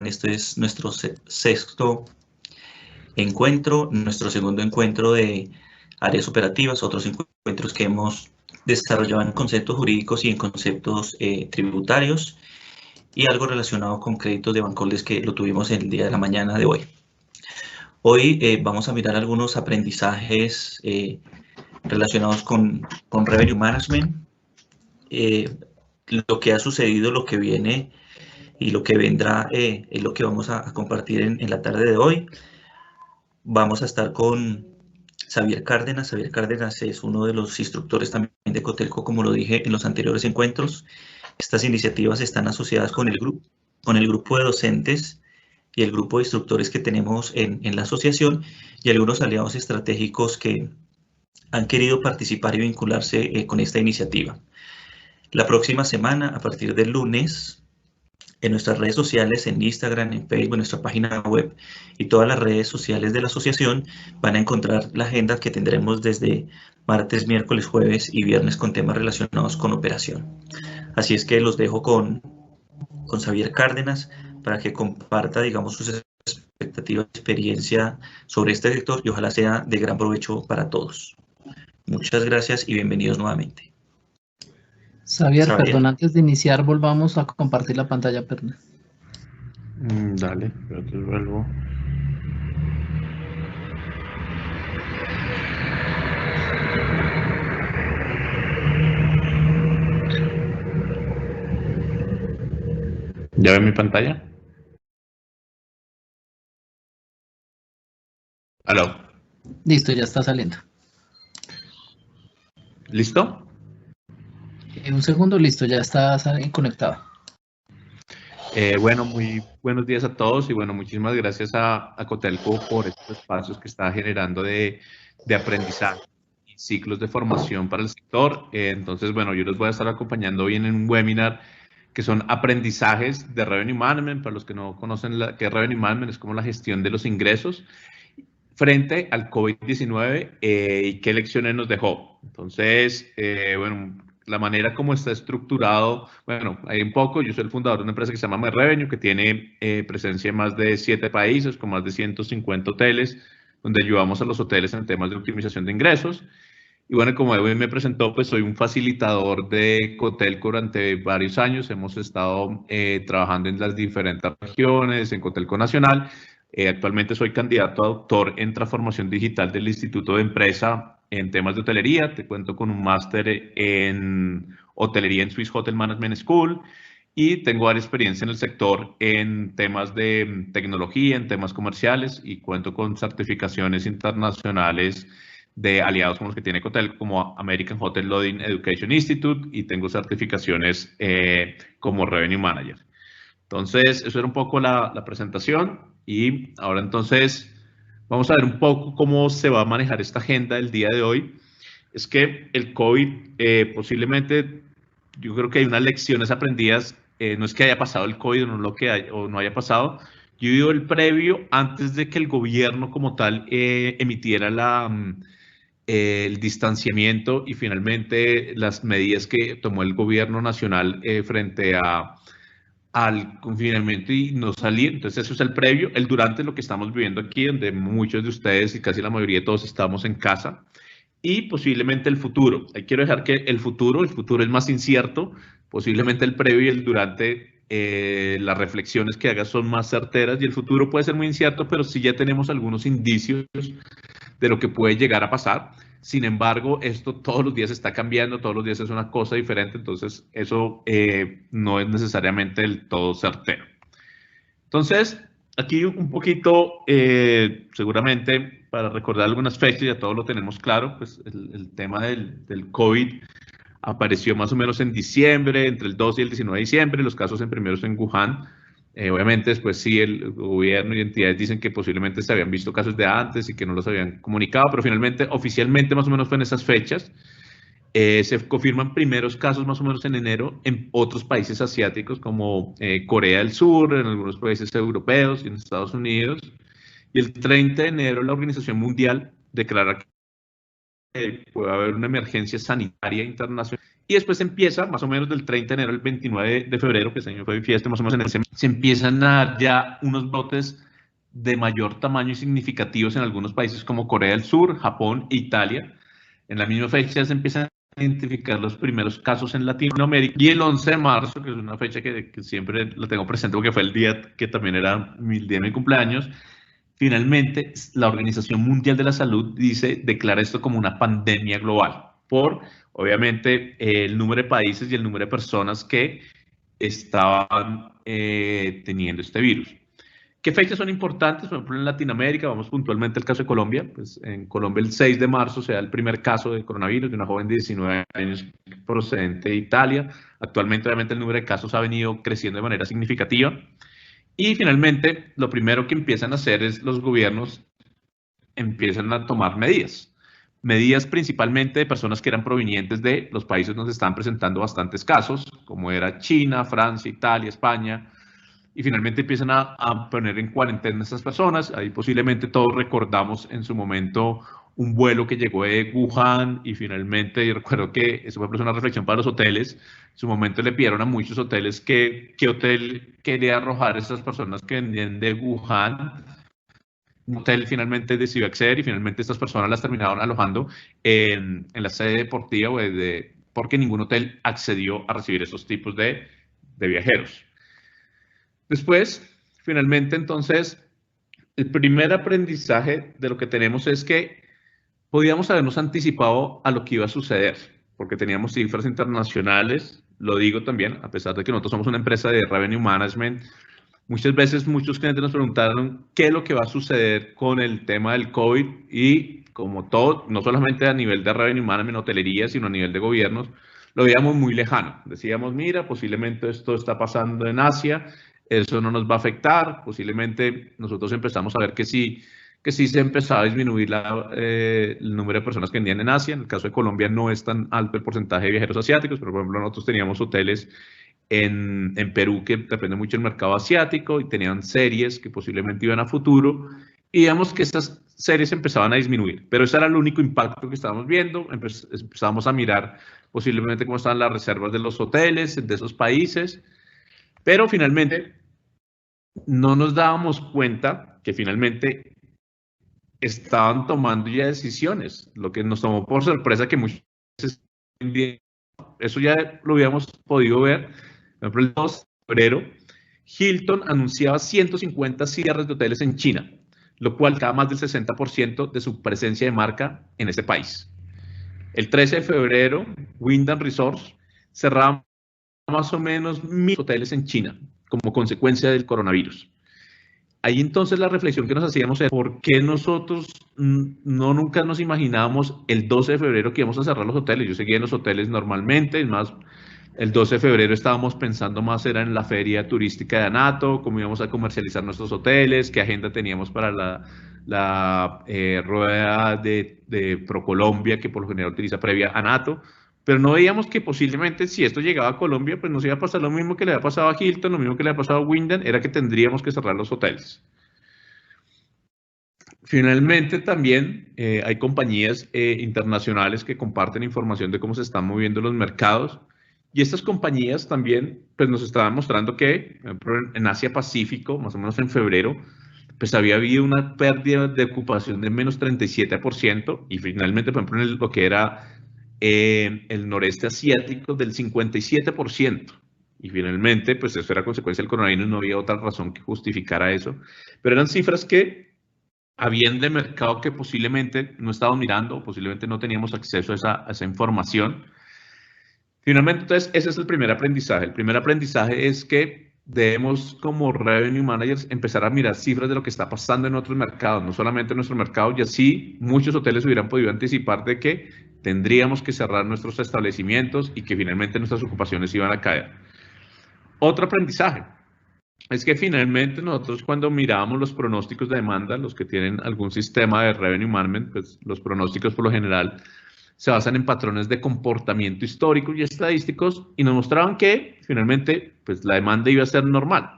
Este es nuestro sexto encuentro, nuestro segundo encuentro de áreas operativas, otros encuentros que hemos desarrollado en conceptos jurídicos y en conceptos tributarios y algo relacionado con créditos de Bancoldes que lo tuvimos el día de la mañana de hoy. Hoy vamos a mirar algunos aprendizajes relacionados con Revenue Management, lo que ha sucedido, lo que viene y lo que vendrá es lo que vamos a compartir en la tarde de hoy. Vamos a estar con Xavier Cárdenas. Xavier Cárdenas es uno de los instructores también de Cotelco, como lo dije en los anteriores encuentros. Estas iniciativas están asociadas con el grupo de docentes y el grupo de instructores que tenemos en la asociación y algunos aliados estratégicos que han querido participar y vincularse con esta iniciativa. La próxima semana, a partir del lunes, en nuestras redes sociales, en Instagram, en Facebook, en nuestra página web y todas las redes sociales de la asociación, van a encontrar la agenda que tendremos desde martes, miércoles, jueves y viernes con temas relacionados con operación. Así es que los dejo con Xavier Cárdenas para que comparta, digamos, sus expectativas y experiencia sobre este sector y ojalá sea de gran provecho para todos. Muchas gracias y bienvenidos nuevamente. Xavier, perdón, antes de iniciar volvamos a compartir la pantalla, perdón. Dale, yo te vuelvo. ¿Ya ven mi pantalla? ¿Aló? Listo, ya está saliendo. ¿Listo? Un segundo, listo, ya está conectado. Bueno, muy buenos días a todos y bueno, muchísimas gracias a Cotelco por estos espacios que está generando de aprendizaje y ciclos de formación para el sector. Entonces, bueno, yo les voy a estar acompañando hoy en un webinar que son aprendizajes de Revenue Management. Para los que no conocen qué es Revenue Management, es como la gestión de los ingresos frente al COVID-19 y qué lecciones nos dejó. Entonces, bueno, la manera como está estructurado, bueno, hay un poco, yo soy el fundador de una empresa que se llama MyRevenue, que tiene presencia en más de 7 países, con más de 150 hoteles, donde ayudamos a los hoteles en temas de optimización de ingresos. Y bueno, como Edwin me presentó, pues soy un facilitador de Cotelco durante varios años. Hemos estado trabajando en las diferentes regiones, en Cotelco Nacional. Actualmente soy candidato a doctor en transformación digital del Instituto de Empresa en temas de hotelería. Te cuento con un máster en hotelería en Swiss Hotel Management School y tengo varias experiencia en el sector en temas de tecnología, en temas comerciales y cuento con certificaciones internacionales de aliados como los que tiene Cotelco, como American Hotel Lodging Education Institute, y tengo certificaciones como Revenue Manager. Entonces, eso era un poco la presentación y ahora entonces vamos a ver un poco cómo se va a manejar esta agenda del día de hoy. Es que el COVID posiblemente, yo creo que hay unas lecciones aprendidas, no es que haya pasado el COVID o no haya pasado, yo digo el previo antes de que el gobierno como tal emitiera el distanciamiento y finalmente las medidas que tomó el gobierno nacional frente al confinamiento y no salir. Entonces eso es el previo. El durante es lo que estamos viviendo aquí, donde muchos de ustedes y casi la mayoría de todos estamos en casa. Y posiblemente el futuro. Ahí quiero dejar que el futuro es más incierto. Posiblemente el previo y el durante, las reflexiones que hagas son más certeras y el futuro puede ser muy incierto, pero sí ya tenemos algunos indicios de lo que puede llegar a pasar. Sin embargo, esto todos los días está cambiando, todos los días es una cosa diferente, entonces eso no es necesariamente del todo certero. Entonces, aquí un poquito, seguramente, para recordar algunas fechas, ya todo lo tenemos claro, pues el tema del COVID apareció más o menos en diciembre, entre el 12 y el 19 de diciembre, los casos en primeros en Wuhan. Obviamente después sí el gobierno y entidades dicen que posiblemente se habían visto casos de antes y que no los habían comunicado, pero finalmente, oficialmente más o menos fue en esas fechas. Se confirman primeros casos más o menos en enero en otros países asiáticos como Corea del Sur, en algunos países europeos y en Estados Unidos. Y el 30 de enero la Organización Mundial declara puede haber una emergencia sanitaria internacional. Y después empieza, más o menos del 30 de enero al 29 de febrero, que ese año fue fiesta, más o menos se empiezan a dar ya unos brotes de mayor tamaño y significativos en algunos países como Corea del Sur, Japón e Italia. En la misma fecha se empiezan a identificar los primeros casos en Latinoamérica. Y el 11 de marzo, que es una fecha que siempre la tengo presente porque fue el día que también era el día de mi cumpleaños, finalmente la Organización Mundial de la Salud declara esto como una pandemia global por, obviamente, el número de países y el número de personas que estaban teniendo este virus. ¿Qué fechas son importantes? Por ejemplo, en Latinoamérica, vamos puntualmente al caso de Colombia. Pues en Colombia el 6 de marzo se da el primer caso de coronavirus de una joven de 19 años procedente de Italia. Actualmente, obviamente, el número de casos ha venido creciendo de manera significativa. Y finalmente, lo primero que empiezan a hacer es los gobiernos empiezan a tomar medidas. Medidas principalmente de personas que eran provenientes de los países donde estaban presentando bastantes casos, como era China, Francia, Italia, España, y finalmente empiezan a poner en cuarentena a estas personas. Ahí posiblemente todos recordamos en su momento un vuelo que llegó de Wuhan y finalmente, yo recuerdo que eso fue una reflexión para los hoteles. En su momento le pidieron a muchos hoteles qué hotel quería arrojar a esas personas que venían de Wuhan. Un hotel finalmente decidió acceder y finalmente estas personas las terminaron alojando en la sede deportiva porque ningún hotel accedió a recibir esos tipos de viajeros. Después, finalmente, entonces, el primer aprendizaje de lo que tenemos es que podíamos habernos anticipado a lo que iba a suceder, porque teníamos cifras internacionales, lo digo también, a pesar de que nosotros somos una empresa de revenue management, muchas veces muchos clientes nos preguntaron qué es lo que va a suceder con el tema del COVID y como todo, no solamente a nivel de revenue management, hotelería, sino a nivel de gobiernos, lo veíamos muy lejano. Decíamos, mira, posiblemente esto está pasando en Asia, eso no nos va a afectar, posiblemente nosotros empezamos a ver que sí se empezaba a disminuir el número de personas que vendían en Asia. En el caso de Colombia no es tan alto el porcentaje de viajeros asiáticos, pero por ejemplo nosotros teníamos hoteles en Perú que depende mucho del mercado asiático y tenían series que posiblemente iban a futuro y digamos que estas series empezaban a disminuir, pero ese era el único impacto que estábamos viendo. Empezamos a mirar posiblemente cómo estaban las reservas de los hoteles de esos países, pero finalmente no nos dábamos cuenta que finalmente estaban tomando ya decisiones, lo que nos tomó por sorpresa que muchas veces, eso ya lo habíamos podido ver. Por ejemplo, el 2 de febrero, Hilton anunciaba 150 cierres de hoteles en China, lo cual marcaba más del 60% de su presencia de marca en ese país. El 13 de febrero, Wyndham Resorts cerraba más o menos 1.000 hoteles en China como consecuencia del coronavirus. Ahí entonces la reflexión que nos hacíamos era ¿por qué nosotros nunca nos imaginábamos el 12 de febrero que íbamos a cerrar los hoteles? Yo seguía en los hoteles normalmente, es más, el 12 de febrero estábamos pensando más era en la feria turística de Anato, cómo íbamos a comercializar nuestros hoteles, qué agenda teníamos para la rueda de ProColombia, que por lo general utiliza previa Anato, pero no veíamos que posiblemente si esto llegaba a Colombia, pues nos iba a pasar lo mismo que le había pasado a Hilton, lo mismo que le había pasado a Wyndham, era que tendríamos que cerrar los hoteles. Finalmente también hay compañías internacionales que comparten información de cómo se están moviendo los mercados y estas compañías también pues, nos estaban mostrando que en Asia Pacífico, más o menos en febrero, pues había habido una pérdida de ocupación de menos 37% y finalmente, por ejemplo, en lo que era el noreste asiático del 57%. Y finalmente, pues eso era consecuencia del coronavirus, no había otra razón que justificara eso. Pero eran cifras que habían de mercado que posiblemente no estábamos mirando, posiblemente no teníamos acceso a esa información. Finalmente, entonces, ese es el primer aprendizaje. El primer aprendizaje es que debemos, como revenue managers, empezar a mirar cifras de lo que está pasando en otros mercados, no solamente en nuestro mercado, y así muchos hoteles hubieran podido anticipar de que tendríamos que cerrar nuestros establecimientos y que finalmente nuestras ocupaciones iban a caer. Otro aprendizaje es que finalmente nosotros cuando mirábamos los pronósticos de demanda, los que tienen algún sistema de revenue management, pues los pronósticos por lo general se basan en patrones de comportamiento histórico y estadísticos y nos mostraban que finalmente pues la demanda iba a ser normal,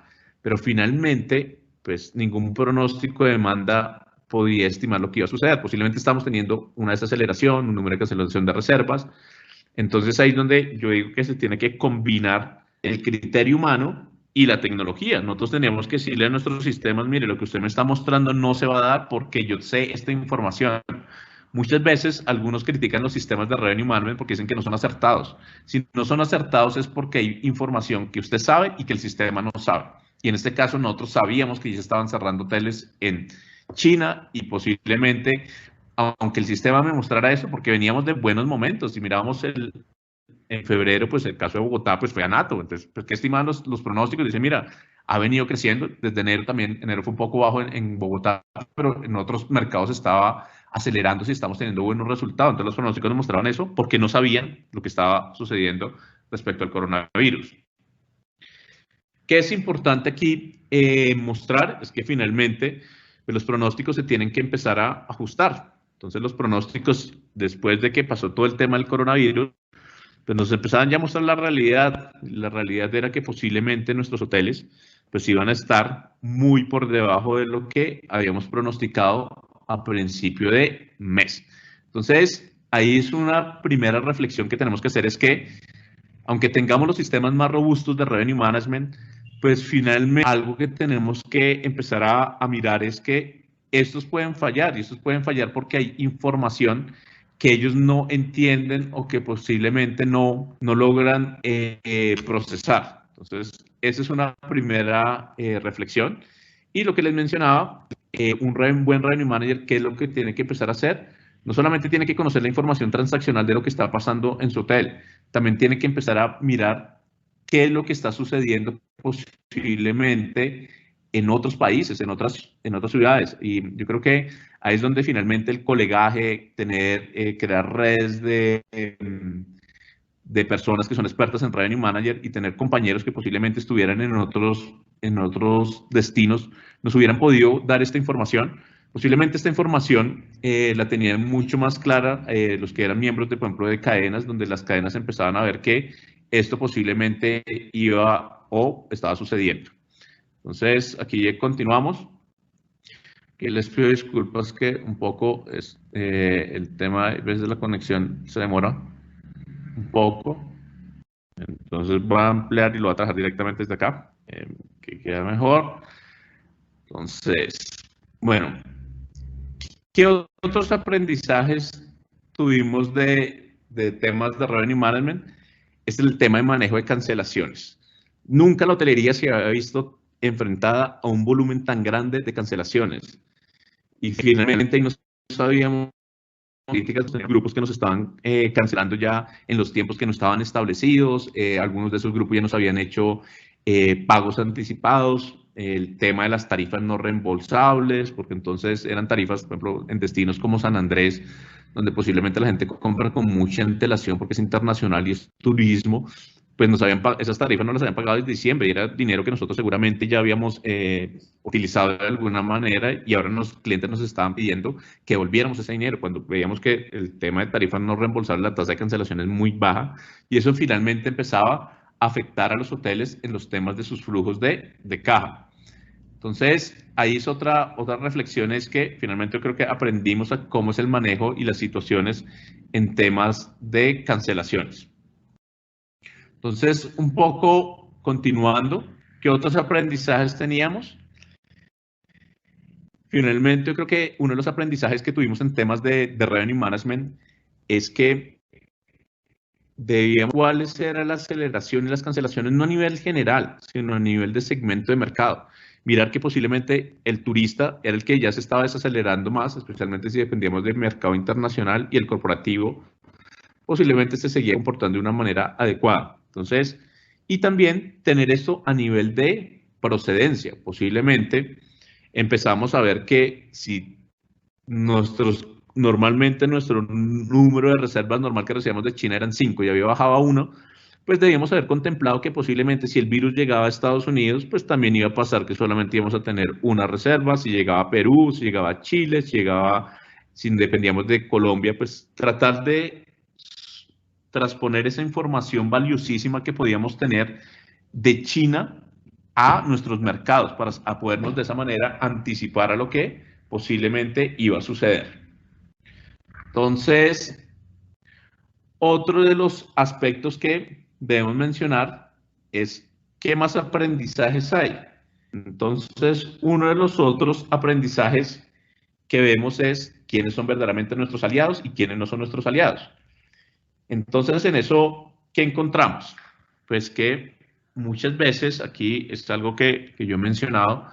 pero finalmente pues ningún pronóstico de demanda podía estimar lo que iba a suceder. Posiblemente estamos teniendo una desaceleración, un número de cancelación de reservas. Entonces ahí es donde yo digo que se tiene que combinar el criterio humano y la tecnología. Nosotros tenemos que decirle a nuestros sistemas, mire, lo que usted me está mostrando no se va a dar porque yo sé esta información. Muchas veces algunos critican los sistemas de revenue management porque dicen que no son acertados. Si no son acertados es porque hay información que usted sabe y que el sistema no sabe. Y en este caso nosotros sabíamos que ya se estaban cerrando hoteles en China y posiblemente, aunque el sistema me mostrara eso, porque veníamos de buenos momentos y mirábamos en febrero, pues el caso de Bogotá pues fue a nato. Entonces, pues, ¿qué estimaban los pronósticos? Dicen, mira, ha venido creciendo. Desde enero también, enero fue un poco bajo en Bogotá, pero en otros mercados estaba acelerándose y estamos teniendo buenos resultados. Entonces los pronósticos nos mostraban eso porque no sabían lo que estaba sucediendo respecto al coronavirus. ¿Qué es importante aquí mostrar? Es que finalmente pues, los pronósticos se tienen que empezar a ajustar. Entonces los pronósticos, después de que pasó todo el tema del coronavirus, pues nos empezaban ya a mostrar la realidad. La realidad era que posiblemente nuestros hoteles pues iban a estar muy por debajo de lo que habíamos pronosticado a principio de mes. Entonces, ahí es una primera reflexión que tenemos que hacer, es que aunque tengamos los sistemas más robustos de revenue management, pues finalmente algo que tenemos que empezar a mirar es que estos pueden fallar, y estos pueden fallar porque hay información que ellos no entienden o que posiblemente no logran procesar. Entonces, esa es una primera reflexión. Y lo que les mencionaba, un buen revenue manager, ¿qué es lo que tiene que empezar a hacer? No solamente tiene que conocer la información transaccional de lo que está pasando en su hotel, también tiene que empezar a mirar qué es lo que está sucediendo posiblemente en otros países, en otras ciudades. Y yo creo que ahí es donde finalmente el colegaje, crear redes de personas que son expertas en revenue manager y tener compañeros que posiblemente estuvieran en otros destinos, nos hubieran podido dar esta información. Posiblemente esta información la tenían mucho más clara los que eran miembros, por ejemplo, de cadenas, donde las cadenas empezaban a ver que esto posiblemente iba o estaba sucediendo. Entonces, aquí continuamos. Que les pido disculpas que un poco el tema, a veces la conexión se demora un poco. Entonces voy a ampliar y lo voy a trabajar directamente desde acá, que queda mejor. Entonces, bueno, ¿qué otros aprendizajes tuvimos de temas de revenue management? Es el tema de manejo de cancelaciones. Nunca la hotelería se había visto enfrentada a un volumen tan grande de cancelaciones. Y finalmente no sabíamos políticas de grupos que nos estaban cancelando ya en los tiempos que no estaban establecidos. Algunos de esos grupos ya nos habían hecho pagos anticipados. El tema de las tarifas no reembolsables, porque entonces eran tarifas, por ejemplo, en destinos como San Andrés, donde posiblemente la gente compra con mucha antelación porque es internacional y es turismo, pues esas tarifas no las habían pagado desde diciembre y era dinero que nosotros seguramente ya habíamos utilizado de alguna manera y ahora los clientes nos estaban pidiendo que volviéramos ese dinero cuando veíamos que el tema de tarifas no reembolsables, la tasa de cancelación es muy baja y eso finalmente empezaba a afectar a los hoteles en los temas de sus flujos de caja. Entonces, ahí es otra reflexión, es que finalmente yo creo que aprendimos a cómo es el manejo y las situaciones en temas de cancelaciones. Entonces, un poco continuando, ¿qué otros aprendizajes teníamos? Finalmente, yo creo que uno de los aprendizajes que tuvimos en temas de revenue management es que debíamos cuáles era la aceleración y las cancelaciones, no a nivel general, sino a nivel de segmento de mercado. Mirar que posiblemente el turista era el que ya se estaba desacelerando más, especialmente si dependíamos del mercado internacional, y el corporativo posiblemente se seguía comportando de una manera adecuada. Entonces, y también tener esto a nivel de procedencia. Posiblemente empezamos a ver que si normalmente nuestro número de reservas normal que recibíamos de China eran 5 y había bajado a 1, pues debíamos haber contemplado que posiblemente si el virus llegaba a Estados Unidos, pues también iba a pasar que solamente íbamos a tener una reserva. Si llegaba a Perú, si llegaba a Chile, si dependíamos de Colombia, pues tratar de transponer esa información valiosísima que podíamos tener de China a nuestros mercados para podernos de esa manera anticipar a lo que posiblemente iba a suceder. Entonces, otro de los aspectos que debemos mencionar es qué más aprendizajes hay. Entonces, uno de los otros aprendizajes que vemos es quiénes son verdaderamente nuestros aliados y quiénes no son nuestros aliados. Entonces, en eso, ¿qué encontramos? Pues que muchas veces, aquí es algo que yo he mencionado,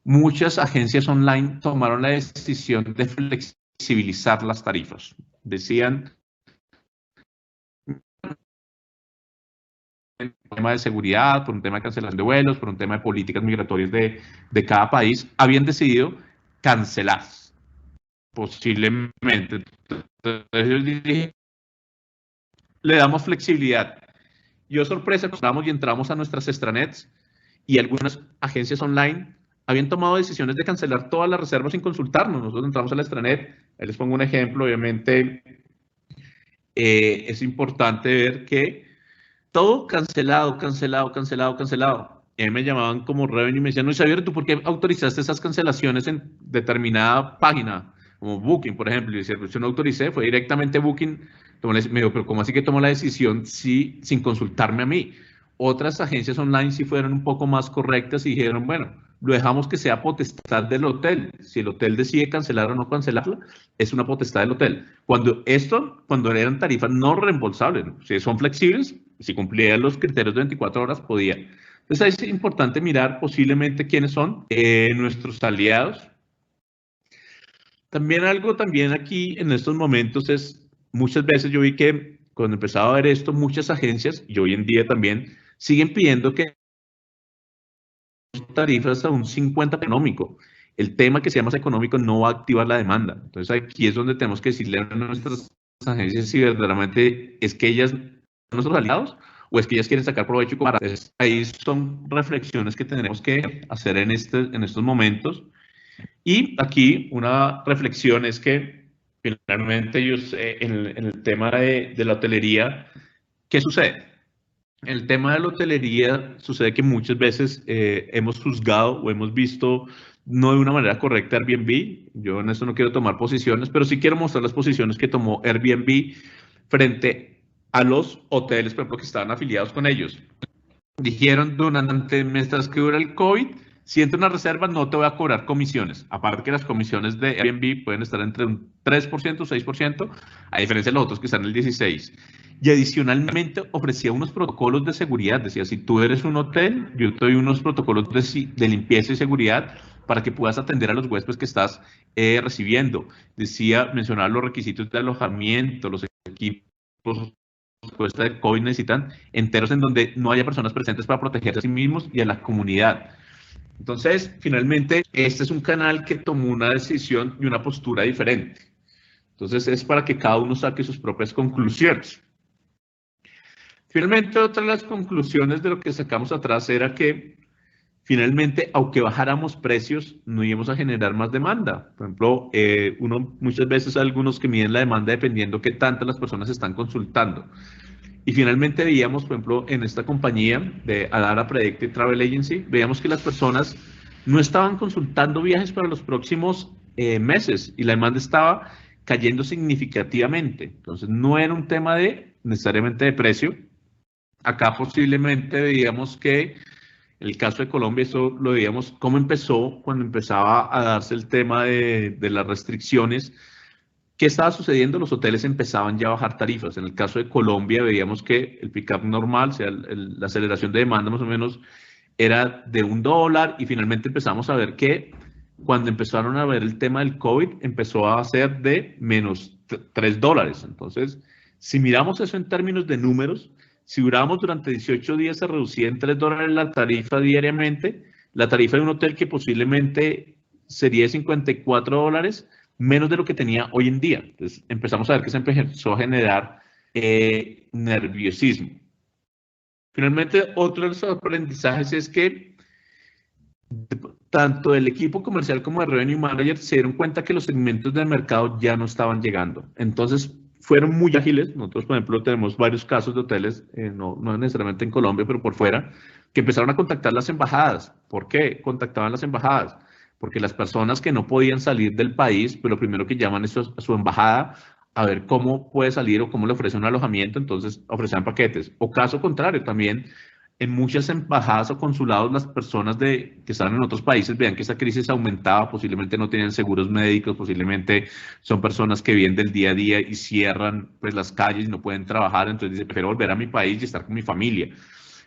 muchas agencias online tomaron la decisión de flexibilizar las tarifas. Decían, por un tema de seguridad, por un tema de cancelación de vuelos, por un tema de políticas migratorias de cada país, habían decidido cancelar, posiblemente. Entonces, le damos flexibilidad. Yo, sorpresa, entramos y entramos a nuestras extranets y algunas agencias online habían tomado decisiones de cancelar todas las reservas sin consultarnos. Nosotros entramos a la extranet, ahí les pongo un ejemplo, obviamente es importante ver que todo cancelado. Y a mí me llamaban como revenue y me decían, no, Xavier, ¿tú por qué autorizaste esas cancelaciones en determinada página? Como Booking, por ejemplo. Y decía, pues yo no autoricé, fue directamente Booking. Me dijo, pero ¿cómo así que tomó la decisión sin consultarme a mí? Otras agencias online sí fueron un poco más correctas y dijeron, bueno, lo dejamos que sea potestad del hotel. Si el hotel decide cancelar o no cancelarla, es una potestad del hotel. Cuando eran tarifas no reembolsables, ¿no? Si son flexibles, si cumplían los criterios de 24 horas, podía. Entonces es importante mirar posiblemente quiénes son nuestros aliados. También algo aquí en estos momentos es, muchas veces yo vi que cuando empezaba a ver esto, muchas agencias, y hoy en día también, siguen pidiendo que tarifas a un 50% económico. El tema que sea más económico no va a activar la demanda. Entonces aquí es donde tenemos que decirle a nuestras agencias si verdaderamente es que ellas son nuestros aliados o es que ellas quieren sacar provecho. Entonces, ahí son reflexiones que tenemos que hacer en estos momentos. Y aquí una reflexión es que finalmente ellos en el tema de la hotelería, ¿qué sucede? En el tema de la hotelería sucede que muchas veces hemos juzgado o hemos visto no de una manera correcta Airbnb. Yo en esto no quiero tomar posiciones, pero sí quiero mostrar las posiciones que tomó Airbnb frente a los hoteles, por ejemplo, que estaban afiliados con ellos. Dijeron, mientras que dura el COVID, si entra una reserva, no te voy a cobrar comisiones. Aparte que las comisiones de Airbnb pueden estar entre un 3%, 6%, a diferencia de los otros que están en el 16%. Y adicionalmente ofrecía unos protocolos de seguridad. Decía, si tú eres un hotel, yo te doy unos protocolos de limpieza y seguridad para que puedas atender a los huéspedes que estás recibiendo. Mencionaba los requisitos de alojamiento, los equipos de COVID necesitan enteros en donde no haya personas presentes para protegerse a sí mismos y a la comunidad. Entonces, finalmente, este es un canal que tomó una decisión y una postura diferente. Entonces, es para que cada uno saque sus propias conclusiones. Finalmente, otra de las conclusiones de lo que sacamos atrás era que, finalmente, aunque bajáramos precios, no íbamos a generar más demanda. Por ejemplo, muchas veces hay algunos que miden la demanda dependiendo qué tantas las personas están consultando. Y finalmente veíamos, por ejemplo, en esta compañía de Adara Predictive Travel Agency, veíamos que las personas no estaban consultando viajes para los próximos meses y la demanda estaba cayendo significativamente. Entonces, no era un tema necesariamente de precio. Acá posiblemente veíamos que en el caso de Colombia, eso lo veíamos cómo empezó cuando empezaba a darse el tema de las restricciones. ¿Qué estaba sucediendo? Los hoteles empezaban ya a bajar tarifas. En el caso de Colombia veíamos que el pick-up normal, o sea, la aceleración de demanda más o menos era de $1 y finalmente empezamos a ver que cuando empezaron a ver el tema del COVID empezó a ser de menos $3. Entonces, si miramos eso en términos de números, si durábamos durante 18 días se reducía en $3 la tarifa diariamente, la tarifa de un hotel que posiblemente sería de $54, menos de lo que tenía hoy en día. Entonces empezamos a ver que se empezó a generar nerviosismo. Finalmente, otro de los aprendizajes es que tanto el equipo comercial como el Revenue Manager se dieron cuenta que los segmentos del mercado ya no estaban llegando. Entonces, fueron muy ágiles. Nosotros, por ejemplo, tenemos varios casos de hoteles, no necesariamente en Colombia, pero por fuera, que empezaron a contactar las embajadas. ¿Por qué contactaban las embajadas? porque las personas que no podían salir del país, pues lo primero que llaman es a su embajada a ver cómo puede salir o cómo le ofrece un alojamiento, entonces ofrecían paquetes. O caso contrario, también en muchas embajadas o consulados las personas que están en otros países vean que esta crisis aumentaba, posiblemente no tenían seguros médicos, posiblemente son personas que viven del día a día y cierran pues las calles y no pueden trabajar, entonces dicen, prefiero volver a mi país y estar con mi familia.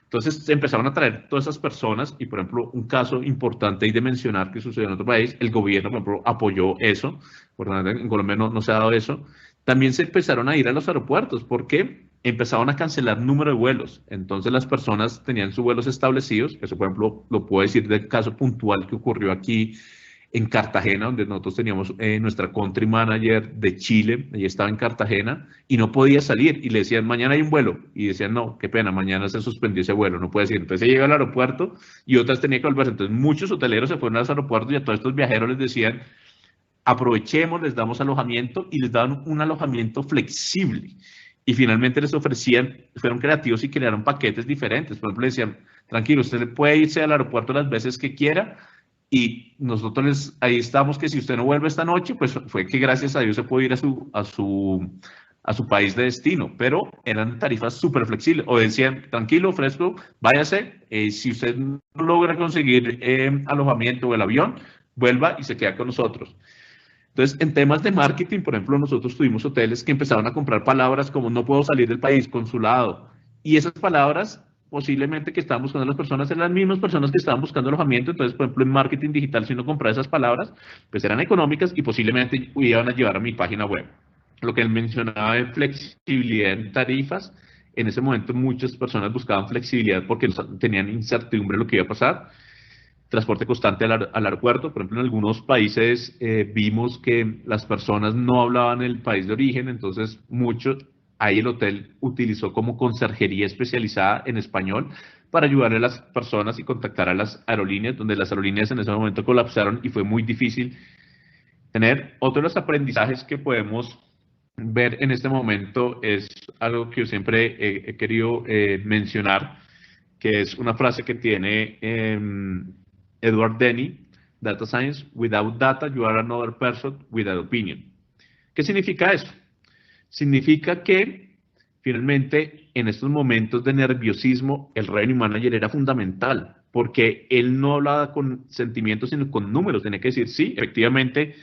Entonces empezaron a traer todas esas personas y, por ejemplo, un caso importante y de mencionar que sucedió en otro país, el gobierno, por ejemplo, apoyó eso, porque en Colombia no se ha dado eso. También se empezaron a ir a los aeropuertos porque empezaron a cancelar número de vuelos. Entonces las personas tenían sus vuelos establecidos, eso por ejemplo lo puedo decir del caso puntual que ocurrió aquí en Cartagena, donde nosotros teníamos nuestra country manager de Chile, ella estaba en Cartagena y no podía salir y le decían, mañana hay un vuelo, y decían, no, qué pena, mañana se suspendió ese vuelo, no puede ir. Entonces ella llega al aeropuerto y otras tenían que volverse. Entonces muchos hoteleros se fueron a los aeropuertos y a todos estos viajeros les decían, aprovechemos, les damos alojamiento y les daban un alojamiento flexible. Y finalmente les ofrecían, fueron creativos y crearon paquetes diferentes. Por ejemplo, le decían, tranquilo, usted puede irse al aeropuerto las veces que quiera y nosotros ahí estamos que si usted no vuelve esta noche, pues fue que gracias a Dios se puede ir a su país de destino, pero eran tarifas súper flexibles. O decían, tranquilo, fresco, váyase, si usted no logra conseguir alojamiento o el avión, vuelva y se queda con nosotros. Entonces, en temas de marketing, por ejemplo, nosotros tuvimos hoteles que empezaron a comprar palabras como no puedo salir del país, consulado, y esas palabras posiblemente que estaban buscando las personas eran las mismas personas que estaban buscando alojamiento. Entonces, por ejemplo, en marketing digital, si uno compraba esas palabras, pues eran económicas y posiblemente iban a llevar a mi página web. Lo que él mencionaba de flexibilidad en tarifas, en ese momento muchas personas buscaban flexibilidad porque tenían incertidumbre de lo que iba a pasar. Transporte constante al aeropuerto. Por ejemplo, en algunos países vimos que las personas no hablaban el país de origen, entonces ahí el hotel utilizó como conserjería especializada en español para ayudarle a las personas y contactar a las aerolíneas, donde las aerolíneas en ese momento colapsaron y fue muy difícil tener. Otro de los aprendizajes que podemos ver en este momento es algo que yo siempre he querido mencionar, que es una frase que tiene Edward Denny, Data Science: without data, you are another person without opinion. ¿Qué significa eso? Significa que finalmente en estos momentos de nerviosismo el revenue manager era fundamental, porque él no hablaba con sentimientos sino con números. Tenía que decir, sí, efectivamente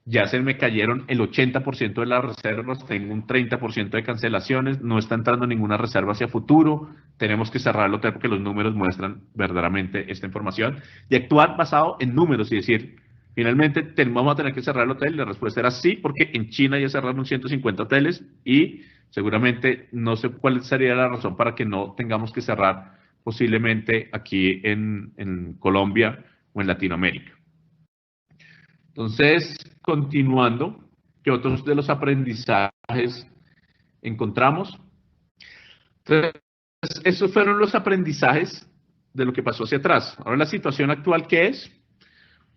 ya se me cayeron el 80% de las reservas, tengo un 30% de cancelaciones, no está entrando ninguna reserva hacia futuro, tenemos que cerrar el hotel porque los números muestran verdaderamente esta información, y actuar basado en números y decir, finalmente vamos a tener que cerrar el hotel. La respuesta era sí, porque en China ya cerraron 150 hoteles y seguramente no sé cuál sería la razón para que no tengamos que cerrar posiblemente aquí en Colombia o en Latinoamérica. Entonces, continuando, ¿qué otros de los aprendizajes encontramos? Entonces, esos fueron los aprendizajes de lo que pasó hacia atrás. Ahora la situación actual, ¿qué es?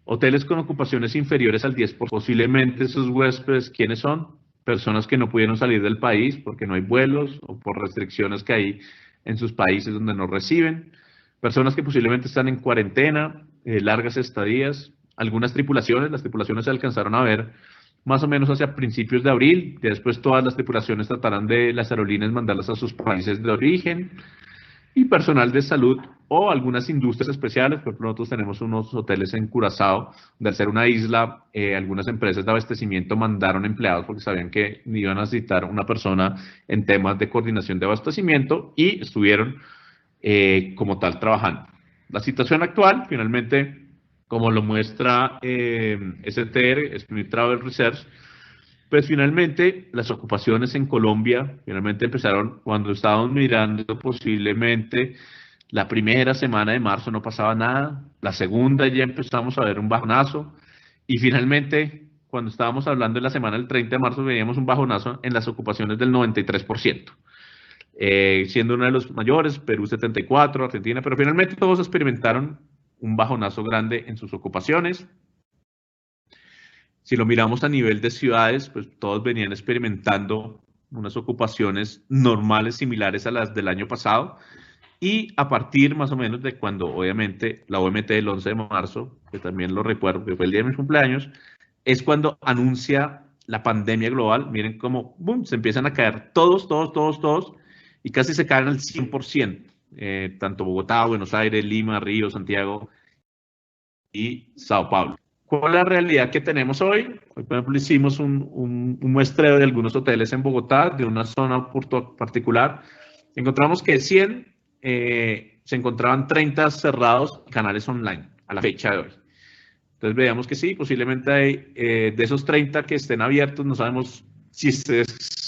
Hoteles con ocupaciones inferiores al 10%. Posiblemente esos huéspedes, ¿quiénes son? Personas que no pudieron salir del país porque no hay vuelos o por restricciones que hay en sus países donde no reciben. Personas que posiblemente están en cuarentena, largas estadías. Algunas tripulaciones, las tripulaciones se alcanzaron a ver más o menos hacia principios de abril. Después todas las tripulaciones tratarán de las aerolíneas mandarlas a sus países de origen. Y personal de salud o algunas industrias especiales. Por ejemplo, nosotros tenemos unos hoteles en Curazao, de al ser una isla, algunas empresas de abastecimiento mandaron empleados porque sabían que iban a necesitar una persona en temas de coordinación de abastecimiento y estuvieron como tal trabajando. La situación actual, finalmente, como lo muestra STR, Smith Travel Research, pues finalmente las ocupaciones en Colombia finalmente empezaron cuando estábamos mirando posiblemente la primera semana de marzo no pasaba nada, la segunda ya empezamos a ver un bajonazo y finalmente cuando estábamos hablando de la semana del 30 de marzo veíamos un bajonazo en las ocupaciones del 93%, siendo uno de los mayores, Perú 74%, Argentina, pero finalmente todos experimentaron un bajonazo grande en sus ocupaciones. Si lo miramos a nivel de ciudades, pues todos venían experimentando unas ocupaciones normales similares a las del año pasado y a partir más o menos de cuando, obviamente, la OMT el 11 de marzo, que también lo recuerdo, que fue el día de mis cumpleaños, es cuando anuncia la pandemia global. Miren cómo, boom, se empiezan a caer todos, y casi se caen al 100%, tanto Bogotá, Buenos Aires, Lima, Río, Santiago y Sao Paulo. ¿Cuál es la realidad que tenemos hoy? Hoy, por ejemplo, hicimos un muestreo de algunos hoteles en Bogotá, de una zona particular. Encontramos que 100 se encontraban 30 cerrados canales online a la fecha de hoy. Entonces veíamos que sí, posiblemente hay de esos 30 que estén abiertos, no sabemos si se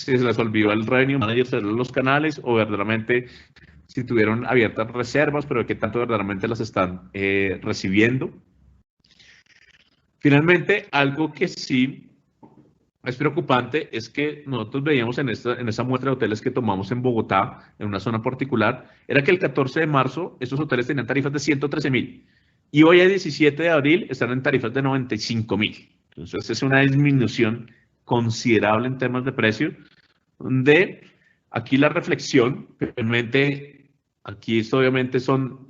les olvidó el revenue manager cerrar los canales o verdaderamente si tuvieron abiertas reservas, pero de qué tanto verdaderamente las están recibiendo. Finalmente, algo que sí es preocupante es que nosotros veíamos en esa muestra de hoteles que tomamos en Bogotá, en una zona particular, era que el 14 de marzo esos hoteles tenían tarifas de 113.000 y hoy a 17 de abril están en tarifas de 95.000. Entonces es una disminución considerable en temas de precio, donde aquí la reflexión, realmente, aquí esto obviamente son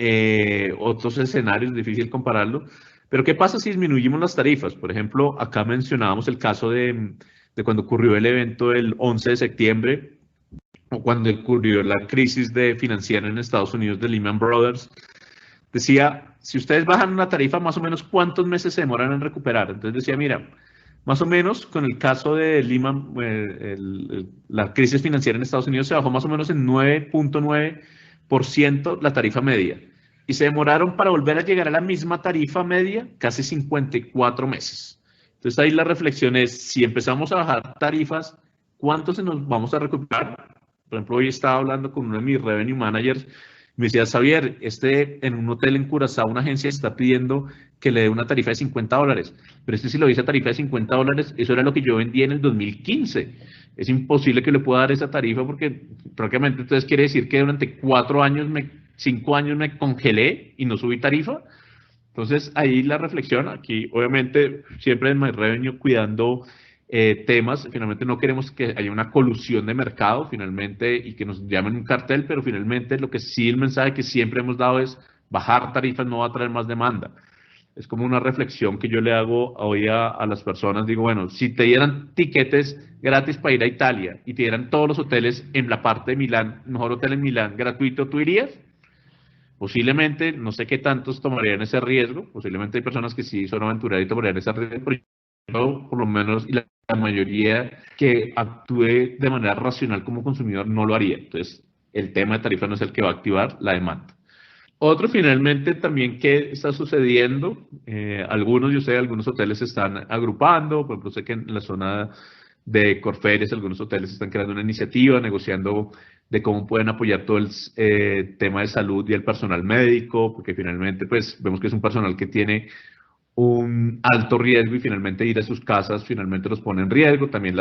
otros escenarios, difícil compararlo, pero ¿qué pasa si disminuimos las tarifas? Por ejemplo, acá mencionábamos el caso de cuando ocurrió el evento el 11 de septiembre, o cuando ocurrió la crisis financiera en Estados Unidos de Lehman Brothers. Decía, si ustedes bajan una tarifa, más o menos, ¿cuántos meses se demoran en recuperar? Entonces decía, mira, más o menos con el caso de Lehman, la crisis financiera en Estados Unidos se bajó más o menos en 9.9% la tarifa media. Y se demoraron para volver a llegar a la misma tarifa media casi 54 meses. Entonces ahí la reflexión es, si empezamos a bajar tarifas, ¿cuánto se nos vamos a recuperar? Por ejemplo, hoy estaba hablando con uno de mis revenue managers. Me decía, Xavier, en un hotel en Curazao, una agencia está pidiendo que le dé una tarifa de $50. Pero si lo dice a tarifa de $50, eso era lo que yo vendía en el 2015. Es imposible que le pueda dar esa tarifa porque prácticamente entonces quiere decir que durante 5 años me congelé y no subí tarifa. Entonces, ahí la reflexión, aquí obviamente siempre en My Revenue cuidando temas, finalmente no queremos que haya una colusión de mercado, finalmente, y que nos llamen un cartel, pero finalmente lo que sí el mensaje que siempre hemos dado es bajar tarifas no va a traer más demanda. Es como una reflexión que yo le hago hoy a las personas, digo, bueno, si te dieran tiquetes gratis para ir a Italia y te dieran todos los hoteles en la parte de Milán, mejor hotel en Milán gratuito, ¿tú irías? Posiblemente, no sé qué tantos tomarían ese riesgo, posiblemente hay personas que sí son aventureras y tomarían ese riesgo, pero yo, por lo menos, y la mayoría que actúe de manera racional como consumidor no lo haría. Entonces, el tema de tarifa no es el que va a activar la demanda. Otro, finalmente, también que está sucediendo, yo sé, algunos hoteles se están agrupando, por ejemplo, sé que en la zona de Corferias, algunos hoteles están creando una iniciativa, negociando de cómo pueden apoyar todo el tema de salud y el personal médico, porque finalmente, pues, vemos que es un personal que tiene un alto riesgo y finalmente ir a sus casas finalmente los pone en riesgo. También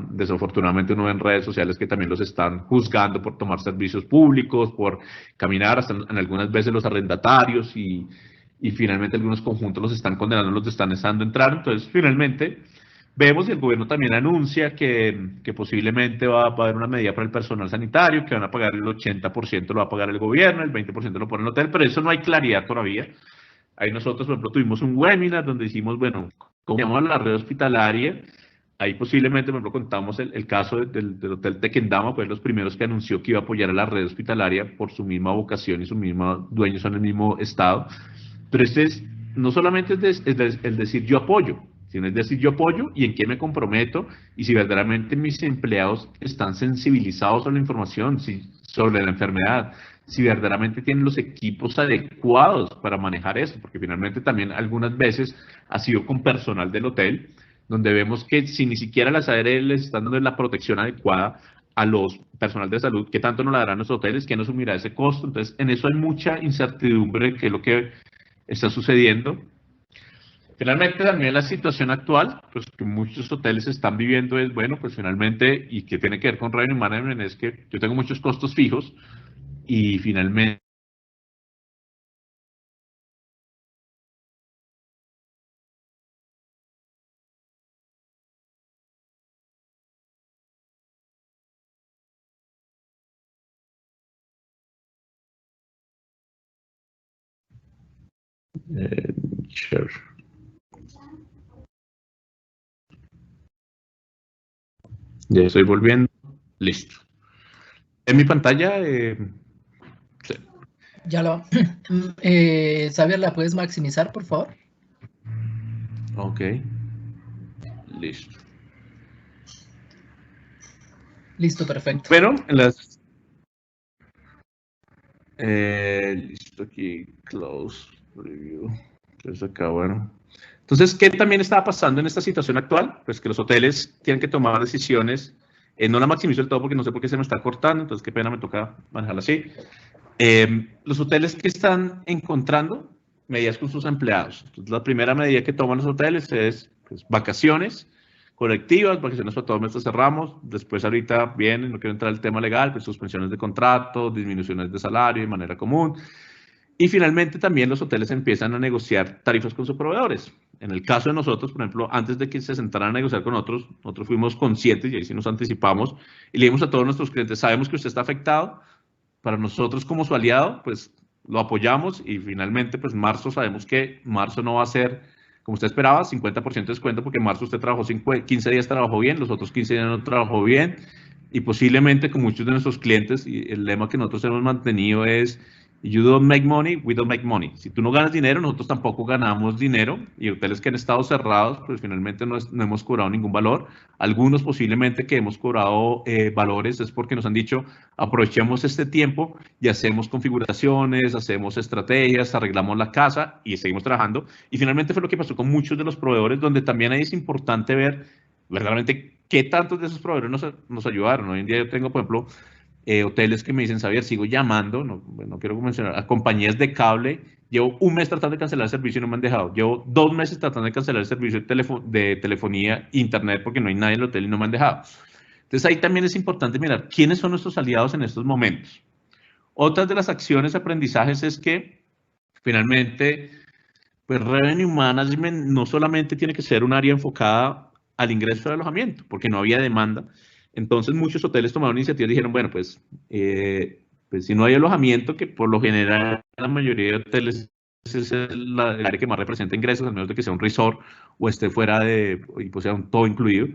desafortunadamente uno ve en redes sociales que también los están juzgando por tomar servicios públicos, por caminar, hasta en algunas veces los arrendatarios y finalmente algunos conjuntos los están condenando, los están dejando entrar. Entonces finalmente vemos y el gobierno también anuncia que posiblemente va a haber una medida para el personal sanitario, que van a pagar el 80% lo va a pagar el gobierno, el 20% lo pone el hotel, pero eso no hay claridad todavía. Ahí nosotros, por ejemplo, tuvimos un webinar donde hicimos, bueno, como llamamos la red hospitalaria, ahí posiblemente, por ejemplo, contamos el caso del Hotel Tequendama, fue los primeros que anunció que iba a apoyar a la red hospitalaria por su misma vocación y su misma dueños son el mismo estado. Pero no solamente es el decir yo apoyo, sino es decir yo apoyo y en qué me comprometo y si verdaderamente mis empleados están sensibilizados sobre la información, sobre la enfermedad, si verdaderamente tienen los equipos adecuados para manejar eso, porque finalmente también algunas veces ha sido con personal del hotel, donde vemos que si ni siquiera las ARL les están dando la protección adecuada a los personal de salud, ¿qué tanto nos la darán los hoteles? ¿Quién asumirá ese costo? Entonces, en eso hay mucha incertidumbre, que es lo que está sucediendo. Finalmente, también la situación actual, pues que muchos hoteles están viviendo es, bueno, pues finalmente, y que tiene que ver con revenue management, es que yo tengo muchos costos fijos y finalmente Share. Ya estoy volviendo. Listo. En mi pantalla. Sí. Ya lo. Xavier, ¿la puedes maximizar, por favor? Ok. Listo. Listo, perfecto. Bueno, en las. Listo aquí. Close. Review. Entonces acá, bueno. Entonces, ¿qué también estaba pasando en esta situación actual? Pues que los hoteles tienen que tomar decisiones. No la maximizo del todo porque no sé por qué se me está cortando, entonces qué pena, me toca manejarla así. Los hoteles que están encontrando medidas con sus empleados. Entonces, la primera medida que toman los hoteles es pues, vacaciones colectivas, vacaciones para todo el mes cerramos. Después ahorita vienen, no quiero entrar al tema legal, pues suspensiones de contrato, disminuciones de salario de manera común. Y finalmente también los hoteles empiezan a negociar tarifas con sus proveedores. En el caso de nosotros, por ejemplo, antes de que se sentaran a negociar con nosotros fuimos conscientes y ahí sí nos anticipamos y le dimos a todos nuestros clientes, sabemos que usted está afectado, para nosotros como su aliado, pues lo apoyamos y finalmente, pues marzo, sabemos que marzo no va a ser, como usted esperaba, 50% de descuento porque en marzo usted trabajó 15 días, trabajó bien, los otros 15 días no trabajó bien y posiblemente con muchos de nuestros clientes, y el lema que nosotros hemos mantenido es you don't make money, we don't make money. Si tú no ganas dinero, nosotros tampoco ganamos dinero. Y hoteles que han estado cerrados, pues finalmente no hemos cobrado ningún valor. Algunos posiblemente que hemos cobrado valores es porque nos han dicho, aprovechemos este tiempo y hacemos configuraciones, hacemos estrategias, arreglamos la casa y seguimos trabajando. Y finalmente fue lo que pasó con muchos de los proveedores, donde también ahí es importante ver verdaderamente qué tantos de esos proveedores nos ayudaron. Hoy en día yo tengo, por ejemplo, hoteles que me dicen, Xavier, sigo llamando, no quiero mencionar, a compañías de cable, llevo un mes tratando de cancelar el servicio y no me han dejado, llevo 2 meses tratando de cancelar el servicio de telefonía, internet, porque no hay nadie en el hotel y no me han dejado. Entonces ahí también es importante mirar quiénes son nuestros aliados en estos momentos. Otras de las acciones, aprendizajes es que finalmente, pues Revenue Management no solamente tiene que ser un área enfocada al ingreso de alojamiento, porque no había demanda. Entonces muchos hoteles tomaron iniciativas y dijeron, bueno, pues si no hay alojamiento, que por lo general la mayoría de hoteles es el área que más representa ingresos, al menos de que sea un resort o esté fuera de, y pues sea un todo incluido,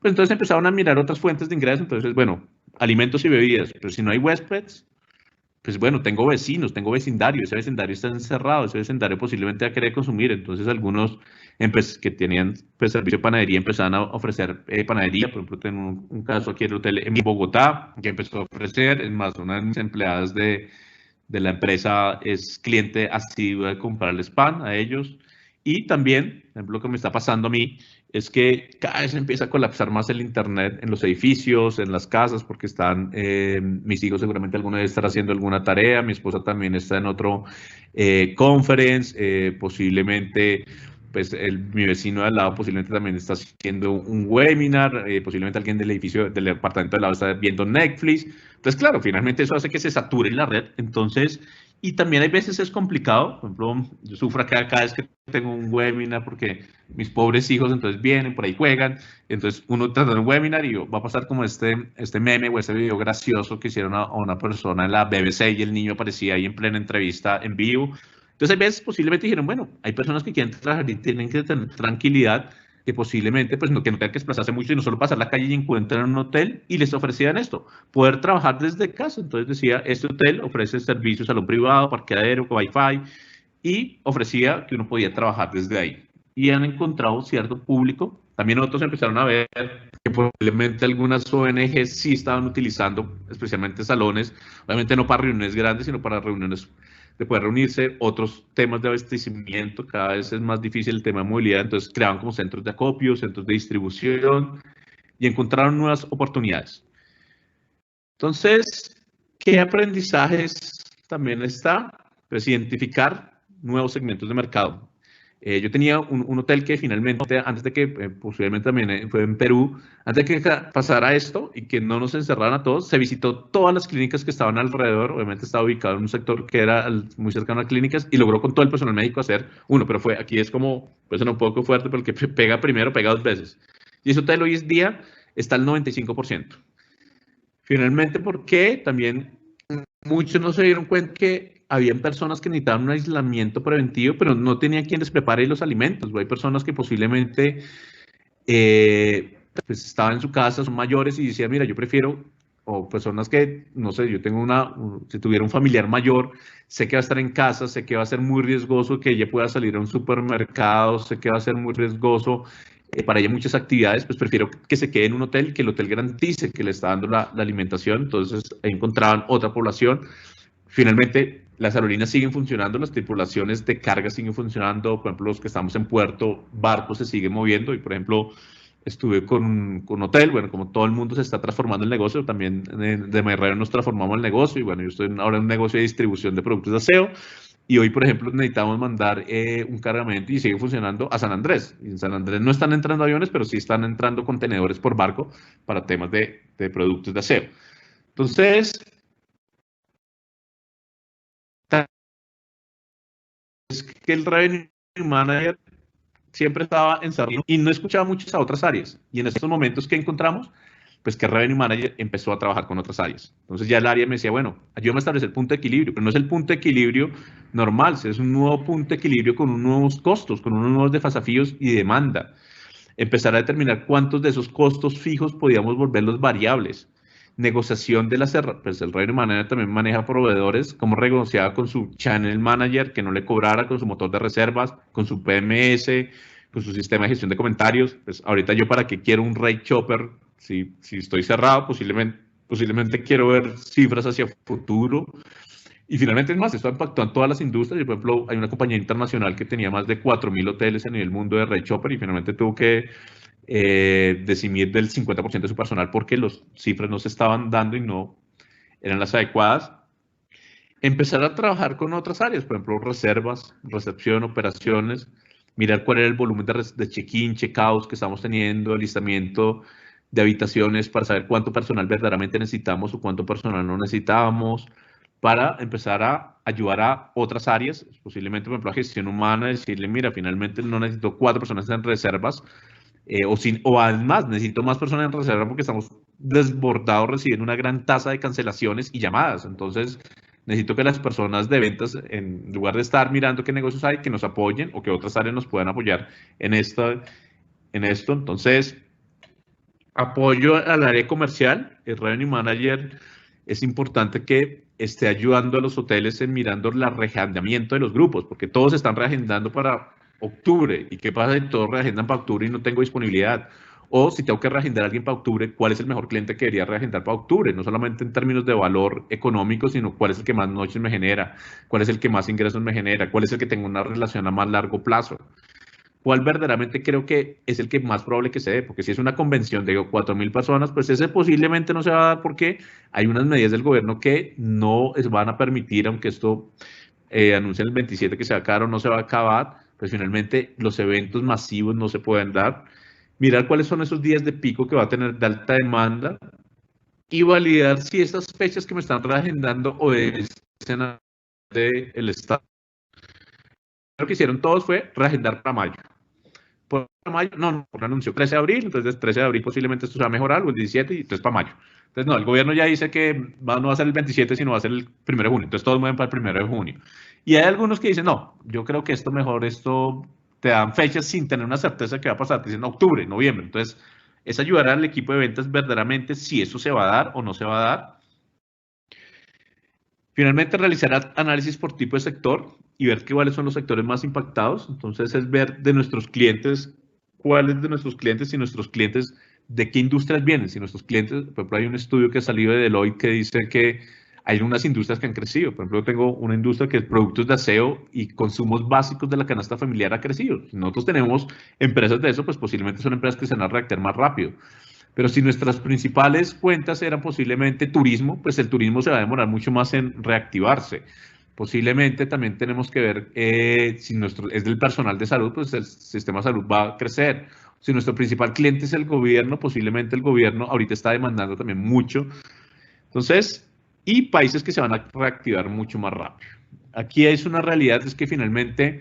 pues entonces empezaron a mirar otras fuentes de ingresos. Entonces, bueno, alimentos y bebidas, pero si no hay huéspedes, pues bueno, tengo vecinos, tengo vecindario, ese vecindario está encerrado, ese vecindario posiblemente va a querer consumir, entonces algunos que tenían pues, servicio de panadería empezaban a ofrecer panadería. Por ejemplo, tengo un caso aquí en el hotel en Bogotá que empezó a ofrecer, es más, una de mis empleadas de la empresa es cliente asidua de comprarles pan a ellos. Y también, por ejemplo, lo que me está pasando a mí es que cada vez empieza a colapsar más el internet en los edificios, en las casas, porque están, mis hijos seguramente alguna vez estarán haciendo alguna tarea, mi esposa también está en otro conference, posiblemente pues mi vecino de al lado posiblemente también está haciendo un webinar, posiblemente alguien del edificio, del apartamento de al lado está viendo Netflix. Entonces, claro, finalmente eso hace que se sature la red. Entonces, y también hay veces es complicado. Por ejemplo, yo sufro acá cada vez que tengo un webinar porque mis pobres hijos entonces vienen, por ahí juegan. Entonces, uno trata de un webinar y va a pasar como este meme o este video gracioso que hicieron a una persona en la BBC y el niño aparecía ahí en plena entrevista en vivo. Entonces, hay veces posiblemente dijeron, bueno, hay personas que quieren trabajar y tienen que tener tranquilidad, que posiblemente pues no tengan que desplazarse mucho y no solo pasar la calle y encuentran un hotel y les ofrecían esto, poder trabajar desde casa. Entonces decía, este hotel ofrece servicios, salón privado, parqueadero, wifi, y ofrecía que uno podía trabajar desde ahí. Y han encontrado cierto público. También otros empezaron a ver que probablemente algunas ONGs sí estaban utilizando, especialmente salones, obviamente no para reuniones grandes, sino para reuniones de poder reunirse. Otros temas de abastecimiento, cada vez es más difícil el tema de movilidad, entonces creaban como centros de acopio, centros de distribución y encontraron nuevas oportunidades. Entonces, ¿qué aprendizajes también está? Pues identificar nuevos segmentos de mercado. Yo tenía un hotel que finalmente, antes de que, posiblemente también fue en Perú, antes de que pasara esto y que no nos encerraran a todos, se visitó todas las clínicas que estaban alrededor. Obviamente estaba ubicado en un sector que era muy cercano a clínicas y logró con todo el personal médico hacer uno, pero aquí es como, pues un poco fuerte, pero el que pega primero pega 2 veces. Y ese hotel hoy en día está al 95%. Finalmente, ¿por qué? También muchos no se dieron cuenta que habían personas que necesitaban un aislamiento preventivo, pero no tenían quien les prepare los alimentos. Hay personas que posiblemente pues estaban en su casa, son mayores y decían, mira, yo prefiero, o personas que, no sé, yo tengo si tuviera un familiar mayor, sé que va a estar en casa, sé que va a ser muy riesgoso que ella pueda salir a un supermercado, sé que va a ser muy riesgoso para ella muchas actividades, pues prefiero que se quede en un hotel, que el hotel garantice que le está dando la alimentación. Entonces encontraban otra población. Finalmente, las aerolíneas siguen funcionando, las tripulaciones de carga siguen funcionando, por ejemplo, los que estamos en puerto, barcos se siguen moviendo y, por ejemplo, estuve con hotel, bueno, como todo el mundo se está transformando el negocio, también de Merrero nos transformamos el negocio y bueno, yo estoy ahora en un negocio de distribución de productos de aseo y hoy, por ejemplo, necesitamos mandar un cargamento y sigue funcionando a San Andrés. Y en San Andrés no están entrando aviones, pero sí están entrando contenedores por barco para temas de productos de aseo. Entonces, es que el Revenue Manager siempre estaba encerrado y no escuchaba muchas a otras áreas. Y en estos momentos que encontramos, pues que Revenue Manager empezó a trabajar con otras áreas. Entonces ya el área me decía, bueno, ayúdame a establecer el punto de equilibrio, pero no es el punto de equilibrio normal, es un nuevo punto de equilibrio con unos nuevos costos, con unos nuevos desafíos y demanda. Empezar a determinar cuántos de esos costos fijos podíamos volverlos variables. Negociación de las pues el Revenue Manager también maneja proveedores, como negociaba con su Channel Manager, que no le cobrara, con su motor de reservas, con su PMS, con su sistema de gestión de comentarios. Pues ahorita yo para qué quiero un rate chopper, si estoy cerrado, posiblemente quiero ver cifras hacia futuro. Y finalmente, es más, esto impactó en todas las industrias. Por ejemplo, hay una compañía internacional que tenía más de 4.000 hoteles a nivel mundo de rate chopper y finalmente tuvo que decimir del 50% de su personal porque las cifras no se estaban dando y no eran las adecuadas. Empezar a trabajar con otras áreas, por ejemplo, reservas, recepción, operaciones, mirar cuál era el volumen de check-in, check-outs que estamos teniendo, alistamiento de habitaciones para saber cuánto personal verdaderamente necesitamos o cuánto personal no necesitábamos, para empezar a ayudar a otras áreas, posiblemente, por ejemplo, a gestión humana, decirle, mira, finalmente no necesito 4 personas en reservas, o además necesito más personas en reserva porque estamos desbordados recibiendo una gran tasa de cancelaciones y llamadas. Entonces, necesito que las personas de ventas, en lugar de estar mirando qué negocios hay, que nos apoyen o que otras áreas nos puedan apoyar en esto. Entonces, apoyo al área comercial. El Revenue Manager es importante que esté ayudando a los hoteles en mirando el reagendamiento de los grupos, porque todos están reagendando para octubre. ¿Y qué pasa si todos reagendan para octubre y no tengo disponibilidad? O si tengo que reagendar a alguien para octubre, ¿cuál es el mejor cliente que debería reagendar para octubre? No solamente en términos de valor económico, sino cuál es el que más noches me genera, cuál es el que más ingresos me genera, cuál es el que tengo una relación a más largo plazo. ¿Cuál verdaderamente creo que es el que más probable que se dé? Porque si es una convención de 4.000 personas, pues ese posiblemente no se va a dar porque hay unas medidas del gobierno que no van a permitir, aunque esto anuncia el 27 que se va a acabar o no se va a acabar, pues finalmente los eventos masivos no se pueden dar. Mirar cuáles son esos días de pico que va a tener de alta demanda y validar si estas fechas que me están reagendando obedecen del Estado. Lo que hicieron todos fue reagendar para mayo. Por mayo, no, por anuncio 13 de abril, entonces 13 de abril posiblemente esto se va a mejorar, o el 17, y entonces para mayo. Entonces, no, el gobierno ya dice que no va a ser el 27, sino va a ser el 1 de junio, entonces todos mueven para el 1 de junio. Y hay algunos que dicen, no, yo creo que esto mejor, esto te dan fechas sin tener una certeza de que va a pasar, te dicen octubre, noviembre. Entonces, es ayudar al equipo de ventas verdaderamente si eso se va a dar o no se va a dar. Finalmente, realizar análisis por tipo de sector y ver cuáles son los sectores más impactados. Entonces, es ver de nuestros clientes, cuáles de nuestros clientes y nuestros clientes, de qué industrias vienen. Si nuestros clientes, por ejemplo, hay un estudio que ha salido de Deloitte que dice que hay unas industrias que han crecido. Por ejemplo, yo tengo una industria que es productos de aseo y consumos básicos de la canasta familiar ha crecido. Si nosotros tenemos empresas de eso, pues posiblemente son empresas que se van a reactivar más rápido. Pero si nuestras principales cuentas eran posiblemente turismo, pues el turismo se va a demorar mucho más en reactivarse. Posiblemente también tenemos que ver si es del personal de salud, pues el sistema de salud va a crecer. Si nuestro principal cliente es el gobierno, posiblemente el gobierno ahorita está demandando también mucho. Entonces, y países que se van a reactivar mucho más rápido. Aquí es una realidad, es que finalmente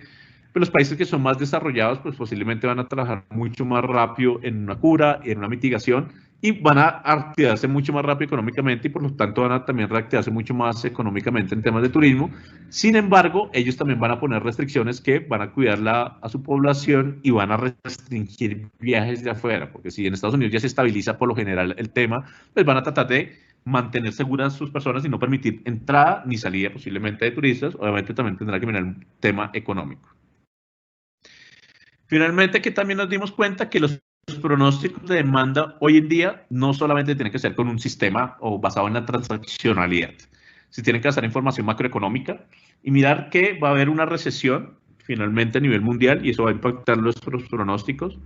pues los países que son más desarrollados, pues posiblemente van a trabajar mucho más rápido en una cura, en una mitigación, y van a reactivarse mucho más rápido económicamente y por lo tanto van a también reactivarse mucho más económicamente en temas de turismo. Sin embargo, ellos también van a poner restricciones que van a cuidar a su población y van a restringir viajes de afuera, porque si en Estados Unidos ya se estabiliza por lo general el tema, pues van a tratar de mantener seguras sus personas y no permitir entrada ni salida posiblemente de turistas. Obviamente también tendrá que mirar un tema económico. Finalmente, que también nos dimos cuenta que los pronósticos de demanda hoy en día no solamente tienen que ser con un sistema o basado en la transaccionalidad, se tienen que hacer información macroeconómica y mirar que va a haber una recesión finalmente a nivel mundial y eso va a impactar nuestros pronósticos.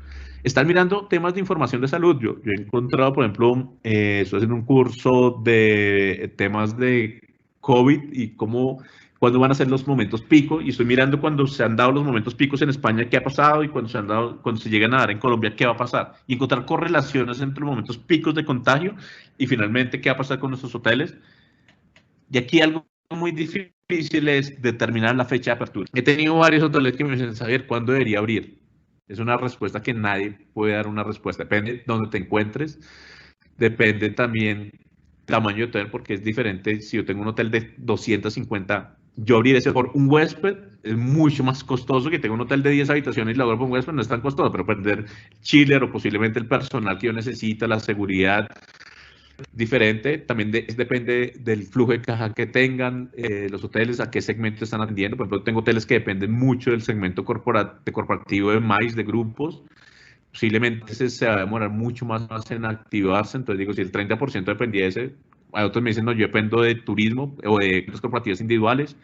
Están mirando temas de información de salud. Yo he encontrado, por ejemplo, estoy haciendo un curso de temas de COVID y cómo cuándo van a ser los momentos pico, y estoy mirando cuando se han dado los momentos picos en España, qué ha pasado, y cuando se llegan a dar en Colombia, qué va a pasar, y encontrar correlaciones entre los momentos picos de contagio, y finalmente qué va a pasar con nuestros hoteles. Y aquí algo muy difícil es determinar la fecha de apertura. He tenido varios hoteles que me dicen, saber cuándo debería abrir. Es una respuesta que nadie puede dar una respuesta. Depende de dónde te encuentres, depende también tamaño de hotel, porque es diferente. Si yo tengo un hotel de 250, yo abrir ese por un huésped es mucho más costoso que tengo un hotel de 10 habitaciones y lo abro por un huésped, no es tan costoso, pero perder chiller o posiblemente el personal que yo necesito, la seguridad, diferente. También depende del flujo de caja que tengan los hoteles, a qué segmento están atendiendo. Por ejemplo, tengo hoteles que dependen mucho del segmento corporativo de MICE, de grupos. Posiblemente se va a demorar mucho más en activarse. Entonces digo, si el 30% dependía de ese, hay otros me dicen, no, yo dependo de turismo o de las corporativas individuales.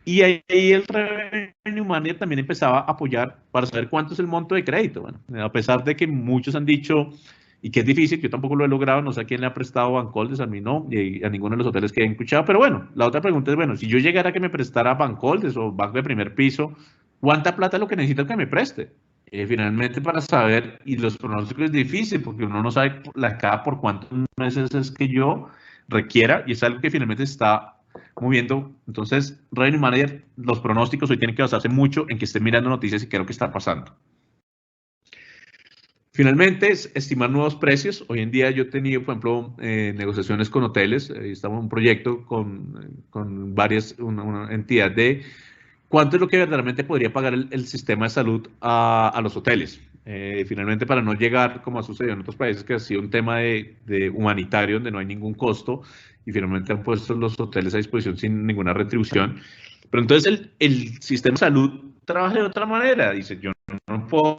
Y ahí el Revenue Manager también empezaba a apoyar para saber cuánto es el monto de crédito. Bueno, a pesar de que muchos han dicho, y que es difícil, yo tampoco lo he logrado, no sé a quién le ha prestado Bancoldes, a mí no, y a ninguno de los hoteles que he escuchado, pero bueno, la otra pregunta es, bueno, si yo llegara a que me prestara Bancoldes o Banco de Primer Piso, ¿cuánta plata es lo que necesito que me preste? Finalmente para saber, y los pronósticos es difícil, porque uno no sabe cada por cuántos meses es que yo requiera, y es algo que finalmente está moviendo. Entonces, Revenue Manager, los pronósticos hoy tienen que basarse mucho en que estén mirando noticias y qué es lo que está pasando. Finalmente, es estimar nuevos precios. Hoy en día yo he tenido, por ejemplo, negociaciones con hoteles. Estamos en un proyecto con varias, una entidad de cuánto es lo que verdaderamente podría pagar el sistema de salud a los hoteles. Finalmente, para no llegar, como ha sucedido en otros países, que ha sido un tema de humanitario, donde no hay ningún costo, y finalmente han puesto los hoteles a disposición sin ninguna retribución. Pero entonces el sistema de salud trabaja de otra manera. Dice, yo no puedo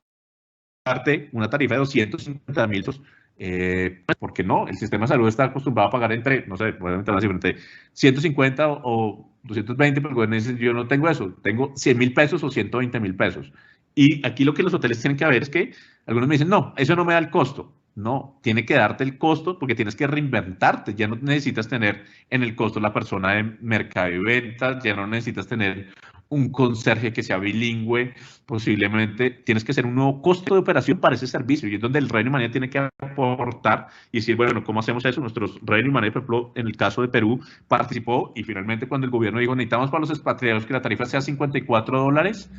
darte una tarifa de 250.000 pesos, porque no, el sistema de salud está acostumbrado a pagar entre, no sé, probablemente una cifra, entre 150 o 220, pero yo no tengo eso, tengo 100.000 pesos o 120.000 pesos. Y aquí lo que los hoteles tienen que ver es que algunos me dicen, no, eso no me da el costo. No, tiene que darte el costo porque tienes que reinventarte. Ya no necesitas tener en el costo la persona de mercado y ventas, ya no necesitas tener un conserje que sea bilingüe, posiblemente tienes que hacer un nuevo costo de operación para ese servicio, y es donde el Revenue Manager tiene que aportar y decir, bueno, ¿cómo hacemos eso? Nuestros Revenue Manager, por ejemplo, en el caso de Perú, participó, y finalmente cuando el gobierno dijo, necesitamos para los expatriados que la tarifa sea $54,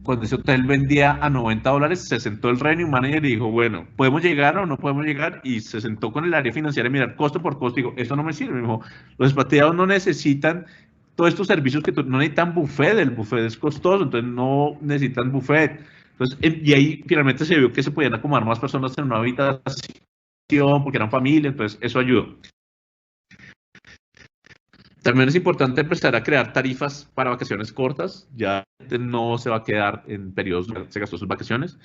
cuando ese hotel vendía a $90, se sentó el Revenue Manager y dijo, bueno, ¿podemos llegar o no podemos llegar? Y se sentó con el área financiera a mirar costo por costo. Digo, eso no me sirve. Me dijo, los expatriados no necesitan todos estos servicios que no necesitan buffet, el buffet es costoso, entonces no necesitan buffet. Entonces, y ahí finalmente se vio que se podían acomodar más personas en una habitación porque eran familia, entonces eso ayudó. También es importante empezar a crear tarifas para vacaciones cortas, ya no se va a quedar en periodos, se gastó sus vacaciones.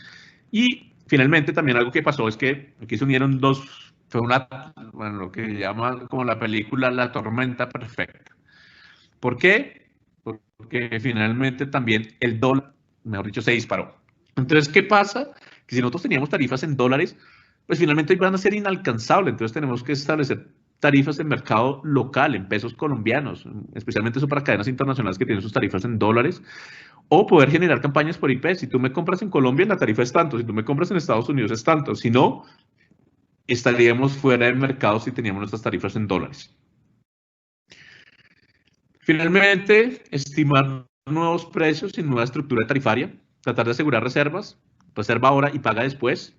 Y finalmente también algo que pasó es que aquí se unieron dos, fue bueno, lo que llama como la película La Tormenta Perfecta. ¿Por qué? Porque finalmente también el dólar, mejor dicho, se disparó. Entonces, ¿qué pasa? Que si nosotros teníamos tarifas en dólares, pues finalmente van a ser inalcanzables. Entonces tenemos que establecer tarifas en mercado local, en pesos colombianos, especialmente eso para cadenas internacionales que tienen sus tarifas en dólares, o poder generar campañas por IP. Si tú me compras en Colombia, la tarifa es tanto. Si tú me compras en Estados Unidos, es tanto. Si no, estaríamos fuera del mercado si teníamos nuestras tarifas en dólares. Finalmente, estimar nuevos precios y nueva estructura tarifaria, tratar de asegurar reservas, reserva ahora y paga después.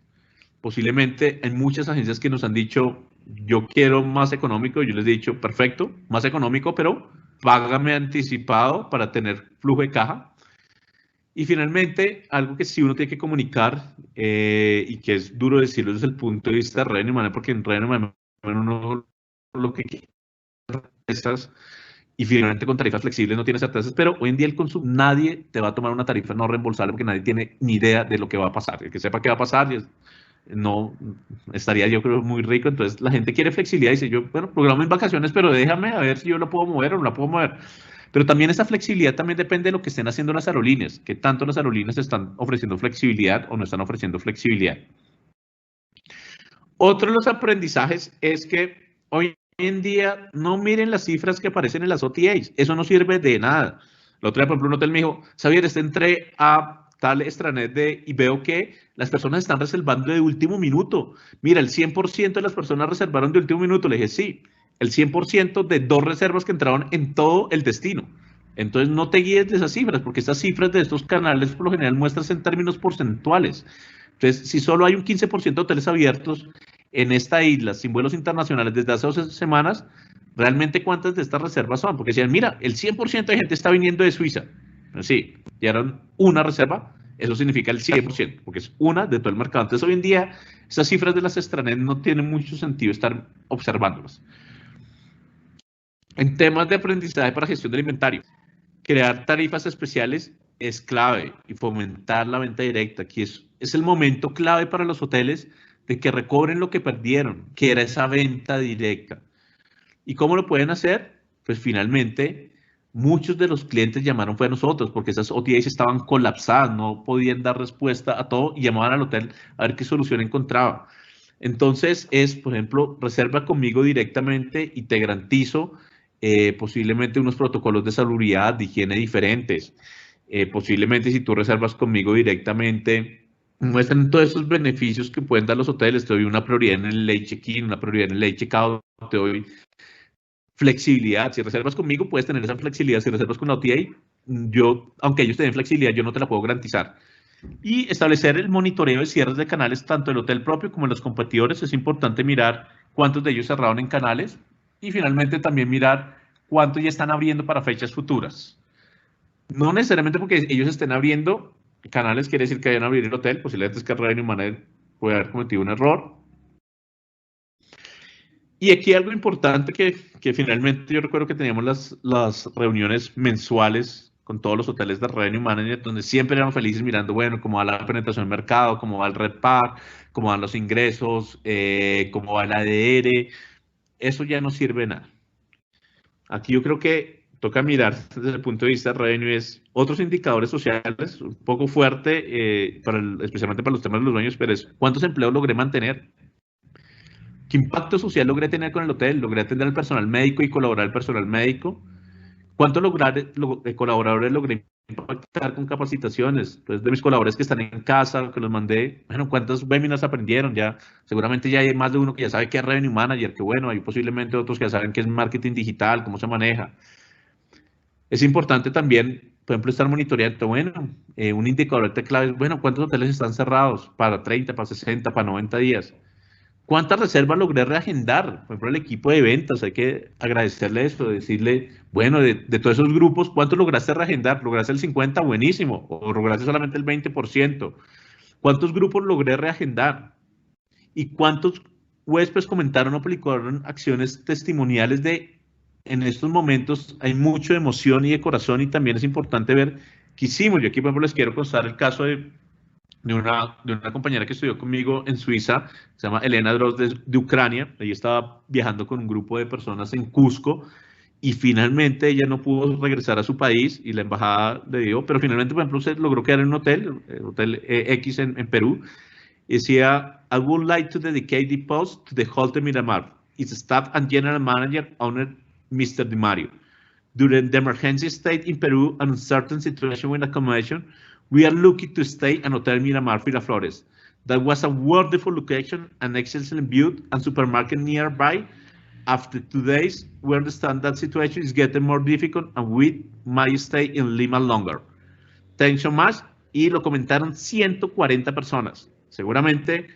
Posiblemente hay muchas agencias que nos han dicho, yo quiero más económico, yo les he dicho, perfecto, más económico, pero págame anticipado para tener flujo de caja. Y finalmente, algo que sí uno tiene que comunicar y que es duro decirlo desde el punto de vista de Revenue Management, porque en Revenue Management uno lo que quiere es y finalmente con tarifas flexibles no tiene certezas, pero hoy en día el consumo, nadie te va a tomar una tarifa no reembolsable porque nadie tiene ni idea de lo que va a pasar. El que sepa qué va a pasar, no estaría yo creo muy rico. Entonces la gente quiere flexibilidad y dice yo, bueno, programo mis vacaciones, pero déjame a ver si yo lo puedo mover o no la puedo mover. Pero también esa flexibilidad también depende de lo que estén haciendo las aerolíneas, que tanto las aerolíneas están ofreciendo flexibilidad o no están ofreciendo flexibilidad. Otro de los aprendizajes es que hoy en día no miren las cifras que aparecen en las OTAs, eso no sirve de nada. La otra vez, por ejemplo, un hotel me dijo, Xavier, entré a tal extranet y veo que las personas están reservando de último minuto. Mira, el 100% de las personas reservaron de último minuto. Le dije, sí, el 100% de 2 reservas que entraron en todo el destino. Entonces no te guíes de esas cifras, porque estas cifras de estos canales por lo general muestran en términos porcentuales. Entonces, si solo hay un 15% de hoteles abiertos en esta isla sin vuelos internacionales desde hace 12 semanas, ¿realmente cuántas de estas reservas son? Porque decían, mira, el 100% de gente está viniendo de Suiza. Pues sí, dieron una reserva, eso significa el 100%, porque es una de todo el mercado. Entonces, hoy en día, esas cifras de las extranet no tienen mucho sentido estar observándolas. En temas de aprendizaje para gestión del inventario, crear tarifas especiales es clave y fomentar la venta directa. Aquí es el momento clave para los hoteles de que recobren lo que perdieron, que era esa venta directa. ¿Y cómo lo pueden hacer? Pues finalmente, muchos de los clientes llamaron fue a nosotros, porque esas OTAs estaban colapsadas, no podían dar respuesta a todo y llamaban al hotel a ver qué solución encontraba. Entonces es, por ejemplo, reserva conmigo directamente y te garantizo posiblemente unos protocolos de salubridad, de higiene diferentes. Posiblemente si tú reservas conmigo directamente, muestran todos esos beneficios que pueden dar los hoteles. Te doy una prioridad en el late check-in, una prioridad en el late check-out, te doy flexibilidad. Si reservas conmigo, puedes tener esa flexibilidad. Si reservas con la OTA, yo, aunque ellos te den flexibilidad, yo no te la puedo garantizar. Y establecer el monitoreo de cierres de canales, tanto del hotel propio como de los competidores. Es importante mirar cuántos de ellos cerraron en canales y finalmente también mirar cuántos ya están abriendo para fechas futuras. No necesariamente porque ellos estén abriendo canales quiere decir que vayan a abrir el hotel, posiblemente es que Revenue Manager puede haber cometido un error. Y aquí algo importante que finalmente yo recuerdo que teníamos las reuniones mensuales con todos los hoteles de Revenue Manager, donde siempre éramos felices mirando, bueno, cómo va la penetración del mercado, cómo va el RevPAR, cómo van los ingresos, cómo va el ADR. Eso ya no sirve de nada. Aquí yo creo que toca mirar desde el punto de vista de revenue es otros indicadores sociales, un poco fuerte, especialmente para los temas de los dueños, pero es cuántos empleos logré mantener. ¿Qué impacto social logré tener con el hotel? ¿Logré atender al personal médico y colaborar al personal médico? ¿Cuántos colaboradores logré impactar con capacitaciones? Entonces, de mis colaboradores que están en casa, que los mandé, bueno, ¿cuántos webinars aprendieron? Ya, seguramente ya hay más de uno que ya sabe qué es Revenue Manager, que bueno, hay posiblemente otros que ya saben qué es marketing digital, cómo se maneja. Es importante también, por ejemplo, estar monitoreando, bueno, un indicador de clave es, bueno, ¿cuántos hoteles están cerrados? Para 30, para 60, para 90 días. ¿Cuántas reservas logré reagendar? Por ejemplo, el equipo de ventas, hay que agradecerle eso, decirle, bueno, de todos esos grupos, ¿cuántos lograste reagendar? ¿Lograste el 50%? Buenísimo. ¿O lograste solamente el 20%? ¿Cuántos grupos logré reagendar? ¿Y cuántos huéspedes comentaron o aplicaron acciones testimoniales de, en estos momentos hay mucha emoción y de corazón y también es importante ver qué hicimos? Yo aquí, por ejemplo, les quiero contar el caso de una compañera que estudió conmigo en Suiza, se llama Elena Droz de Ucrania. Ella estaba viajando con un grupo de personas en Cusco y finalmente ella no pudo regresar a su país y la embajada le dio, pero finalmente, por ejemplo, se logró quedar en un hotel, el Hotel X en Perú, y decía, I would like to dedicate the post to the Hotel Miramar. Its staff and general manager, owner Mr. Di Mario. During the emergency state in Peru and uncertain situation with accommodation, we are lucky to stay at Hotel Miramar Miraflores. That was a wonderful location, an excellent view, and supermarket nearby. After 2 days, we understand that situation is getting more difficult and we might stay in Lima longer. Thanks so much. Y lo comentaron 140 personas. Seguramente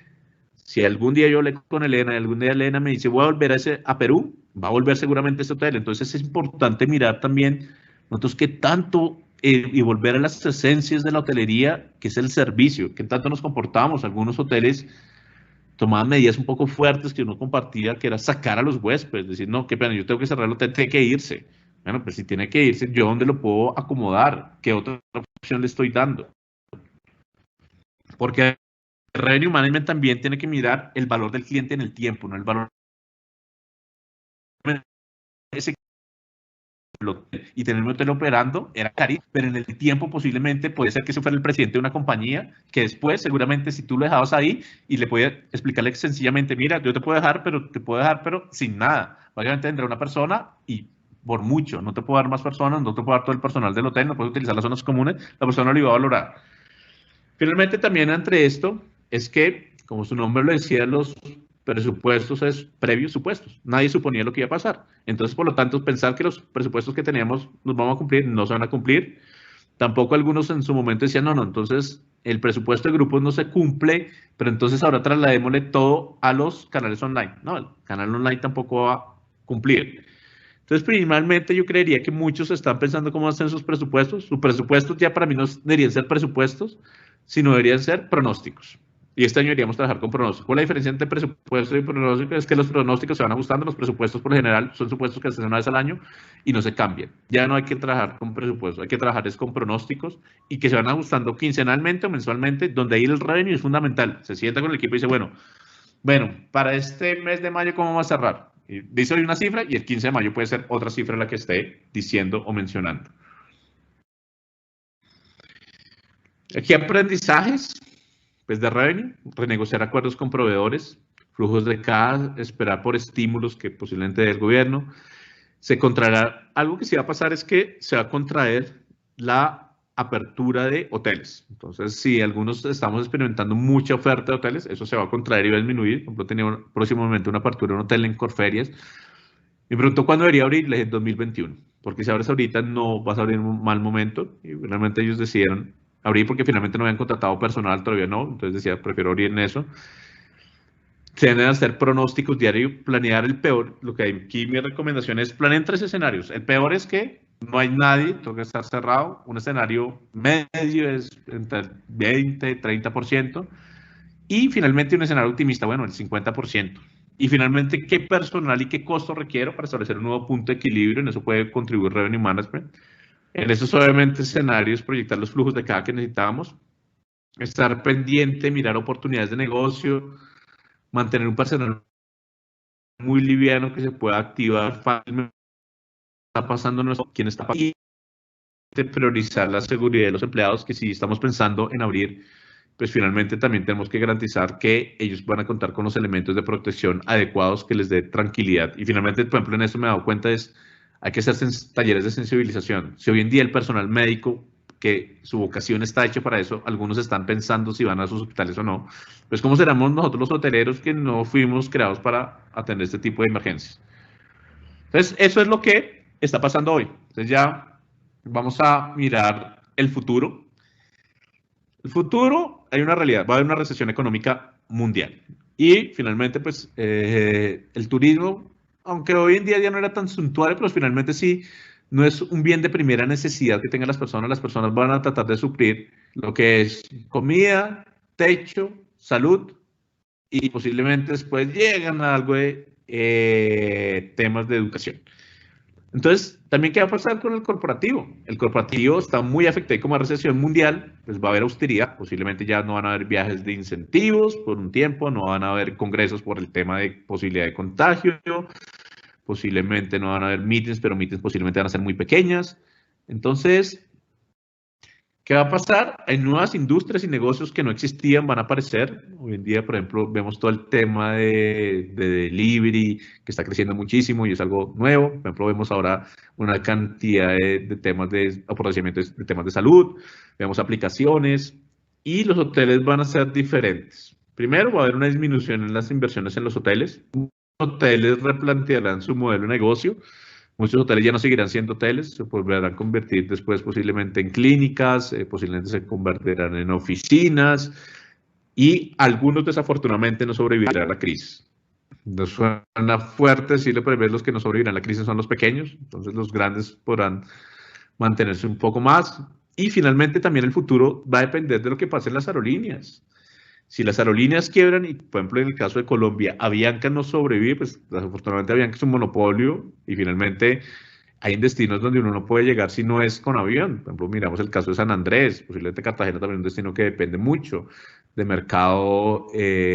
Si algún día yo hablé con Elena y algún día Elena me dice, voy a volver a Perú, va a volver seguramente a este hotel. Entonces es importante mirar también nosotros qué tanto y volver a las esencias de la hotelería, que es el servicio, qué tanto nos comportamos. Algunos hoteles tomaban medidas un poco fuertes que uno compartía, que era sacar a los huéspedes, decir, no, qué pena, yo tengo que cerrar el hotel, tiene que irse. Bueno, pues si tiene que irse, ¿yo dónde lo puedo acomodar? ¿Qué otra opción le estoy dando? Porque el revenue management también tiene que mirar el valor del cliente en el tiempo, no el valor ese y tener un hotel operando era carísimo, pero en el tiempo posiblemente puede ser que se fuera el presidente de una compañía que después seguramente si tú lo dejabas ahí y le podías explicarle sencillamente, mira, yo te puedo dejar, pero sin nada. Básicamente tendrá una persona y por mucho, no te puedo dar más personas, no te puedo dar todo el personal del hotel, no puedes utilizar las zonas comunes, la persona lo iba a valorar. Finalmente también entre esto es que, como su nombre lo decía, los presupuestos es previos supuestos. Nadie suponía lo que iba a pasar. Entonces, por lo tanto, pensar que los presupuestos que teníamos los vamos a cumplir, no se van a cumplir. Tampoco algunos en su momento decían, no, entonces el presupuesto de grupos no se cumple, pero entonces ahora trasladémosle todo a los canales online. No, el canal online tampoco va a cumplir. Entonces, principalmente yo creería que muchos están pensando cómo hacen sus presupuestos. Sus presupuestos ya para mí no deberían ser presupuestos, sino deberían ser pronósticos. Y este año deberíamos trabajar con pronósticos. La diferencia entre presupuesto y pronóstico es que los pronósticos se van ajustando, los presupuestos por lo general son supuestos que se hacen una vez al año y no se cambian. Ya no hay que trabajar con presupuestos, hay que trabajar es con pronósticos y que se van ajustando quincenalmente o mensualmente, donde ahí el revenue es fundamental. Se sienta con el equipo y dice, bueno, para este mes de mayo, ¿cómo va a cerrar? Y dice hoy una cifra y el 15 de mayo puede ser otra cifra la que esté diciendo o mencionando. Aquí aprendizajes, pues de revenue, renegociar acuerdos con proveedores, flujos de caja, esperar por estímulos que posiblemente dé el gobierno. Se contraerá, algo que sí va a pasar es que se va a contraer la apertura de hoteles. Entonces, si algunos estamos experimentando mucha oferta de hoteles, eso se va a contraer y va a disminuir. Por ejemplo, tenía próximamente una apertura de un hotel en Corferias. Me preguntó cuándo debería abrir, le dije 2021, porque si abres ahorita no vas a abrir en un mal momento. Y realmente ellos decidieron abrir porque finalmente no habían contratado personal, todavía no, entonces decía, prefiero abrir en eso. Se deben hacer pronósticos diarios, planear el peor. Lo que hay aquí, mi recomendación es planear 3 escenarios. El peor es que no hay nadie, tengo que estar cerrado. Un escenario medio es entre el 20 y 30%. Y finalmente un escenario optimista, bueno, el 50%. Y finalmente, ¿qué personal y qué costo requiero para establecer un nuevo punto de equilibrio? En eso puede contribuir Revenue Management. En esos, obviamente, escenarios, proyectar los flujos de caja que necesitábamos. Estar pendiente, mirar oportunidades de negocio, mantener un personal muy liviano que se pueda activar fácilmente. Está pasando nuestro, quién está pasando. Y priorizar la seguridad de los empleados, que si estamos pensando en abrir, pues finalmente también tenemos que garantizar que ellos van a contar con los elementos de protección adecuados que les dé tranquilidad. Y finalmente, por ejemplo, en esto me he dado cuenta hay que hacer talleres de sensibilización. Si hoy en día el personal médico, que su vocación está hecha para eso, algunos están pensando si van a sus hospitales o no, pues ¿cómo seremos nosotros los hoteleros que no fuimos creados para atender este tipo de emergencias? Entonces, eso es lo que está pasando hoy. Entonces ya vamos a mirar el futuro. El futuro, hay una realidad, va a haber una recesión económica mundial. Y finalmente, pues, el turismo, aunque hoy en día ya no era tan suntuario, pero finalmente sí, no es un bien de primera necesidad que tengan las personas van a tratar de suplir lo que es comida, techo, salud, y posiblemente después llegan a algo de temas de educación. Entonces, también, ¿qué va a pasar con el corporativo? El corporativo está muy afectado como recesión mundial, pues va a haber austeridad, posiblemente ya no van a haber viajes de incentivos por un tiempo, no van a haber congresos por el tema de posibilidad de contagio, posiblemente no van a haber meetings, pero meetings posiblemente van a ser muy pequeñas. Entonces, ¿qué va a pasar? Hay nuevas industrias y negocios que no existían, van a aparecer. Hoy en día, por ejemplo, vemos todo el tema de delivery, que está creciendo muchísimo y es algo nuevo. Por ejemplo, vemos ahora una cantidad de temas de aprovechamiento de temas de salud, vemos aplicaciones y los hoteles van a ser diferentes. Primero, va a haber una disminución en las inversiones en los hoteles. Los hoteles replantearán su modelo de negocio. Muchos hoteles ya no seguirán siendo hoteles, se volverán a convertir después posiblemente en clínicas, posiblemente se convertirán en oficinas, y algunos desafortunadamente no sobrevivirán a la crisis. Nos suena fuerte decirlo, pero los que no sobrevivirán a la crisis son los pequeños, entonces los grandes podrán mantenerse un poco más. Y finalmente también el futuro va a depender de lo que pase en las aerolíneas. Si las aerolíneas quiebran, y por ejemplo en el caso de Colombia, Avianca no sobrevive, pues desafortunadamente Avianca es un monopolio y finalmente hay destinos donde uno no puede llegar si no es con avión. Por ejemplo, miramos el caso de San Andrés, posiblemente Cartagena también es un destino que depende mucho de mercado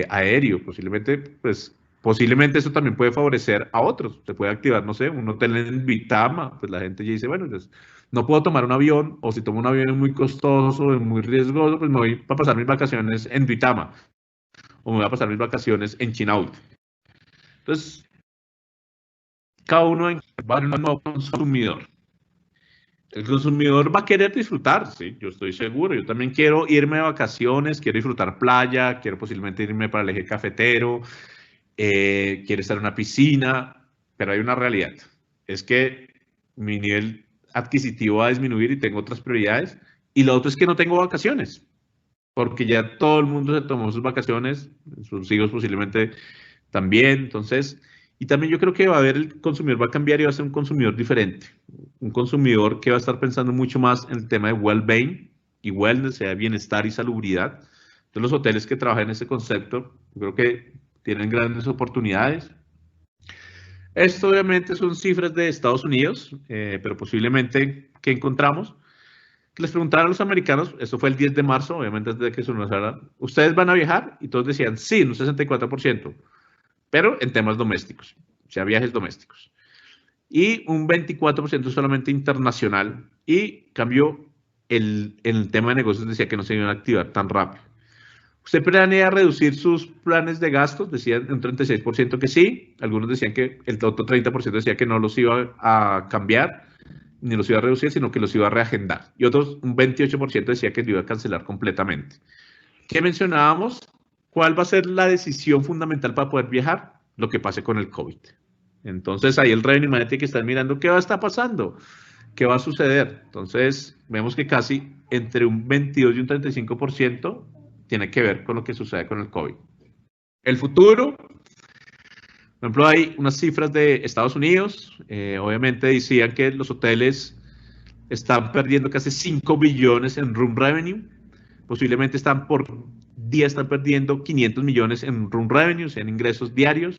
aéreo. Posiblemente eso también puede favorecer a otros. Se puede activar, no sé, un hotel en Vitama, pues la gente ya dice, bueno, pues, no puedo tomar un avión, o si tomo un avión es muy costoso, es muy riesgoso, pues me voy para pasar mis vacaciones en Vitama, o me voy a pasar mis vacaciones en Chinaut. Entonces, cada uno va a ser un nuevo consumidor. El consumidor va a querer disfrutar, sí, yo estoy seguro. Yo también quiero irme de vacaciones, quiero disfrutar playa, quiero posiblemente irme para el eje cafetero, quiero estar en una piscina, pero hay una realidad. Es que mi nivel adquisitivo va a disminuir y tengo otras prioridades. Y lo otro es que no tengo vacaciones, porque ya todo el mundo se tomó sus vacaciones, sus hijos posiblemente también. Entonces, y también yo creo que va a haber, el consumidor va a cambiar y va a ser un consumidor diferente. Un consumidor que va a estar pensando mucho más en el tema de well-being y wellness, sea bienestar y salubridad. Entonces, los hoteles que trabajan en ese concepto, yo creo que tienen grandes oportunidades. Esto obviamente son cifras de Estados Unidos, pero posiblemente, ¿qué encontramos? Que les preguntaron a los americanos, esto fue el 10 de marzo, obviamente antes de que se nos hablara, ¿ustedes van a viajar? Y todos decían, sí, un 64%, pero en temas domésticos, o sea, viajes domésticos. Y un 24% solamente internacional, y cambió el tema de negocios, decía que no se iban a activar tan rápido. ¿Usted planea reducir sus planes de gastos? Decían un 36% que sí, algunos decían que el otro 30% decía que no los iba a cambiar, ni los iba a reducir, sino que los iba a reagendar. Y otros, un 28% decía que lo iba a cancelar completamente. ¿Qué mencionábamos? ¿Cuál va a ser la decisión fundamental para poder viajar? Lo que pase con el COVID. Entonces, ahí el revenue management que están mirando, ¿qué va a estar pasando? ¿Qué va a suceder? Entonces, vemos que casi entre un 22 y un 35% tiene que ver con lo que sucede con el COVID. El futuro, por ejemplo, hay unas cifras de Estados Unidos, obviamente decían que los hoteles están perdiendo casi 5 billones en room revenue, posiblemente están por día están perdiendo 500 millones en room revenue, o sea, en ingresos diarios.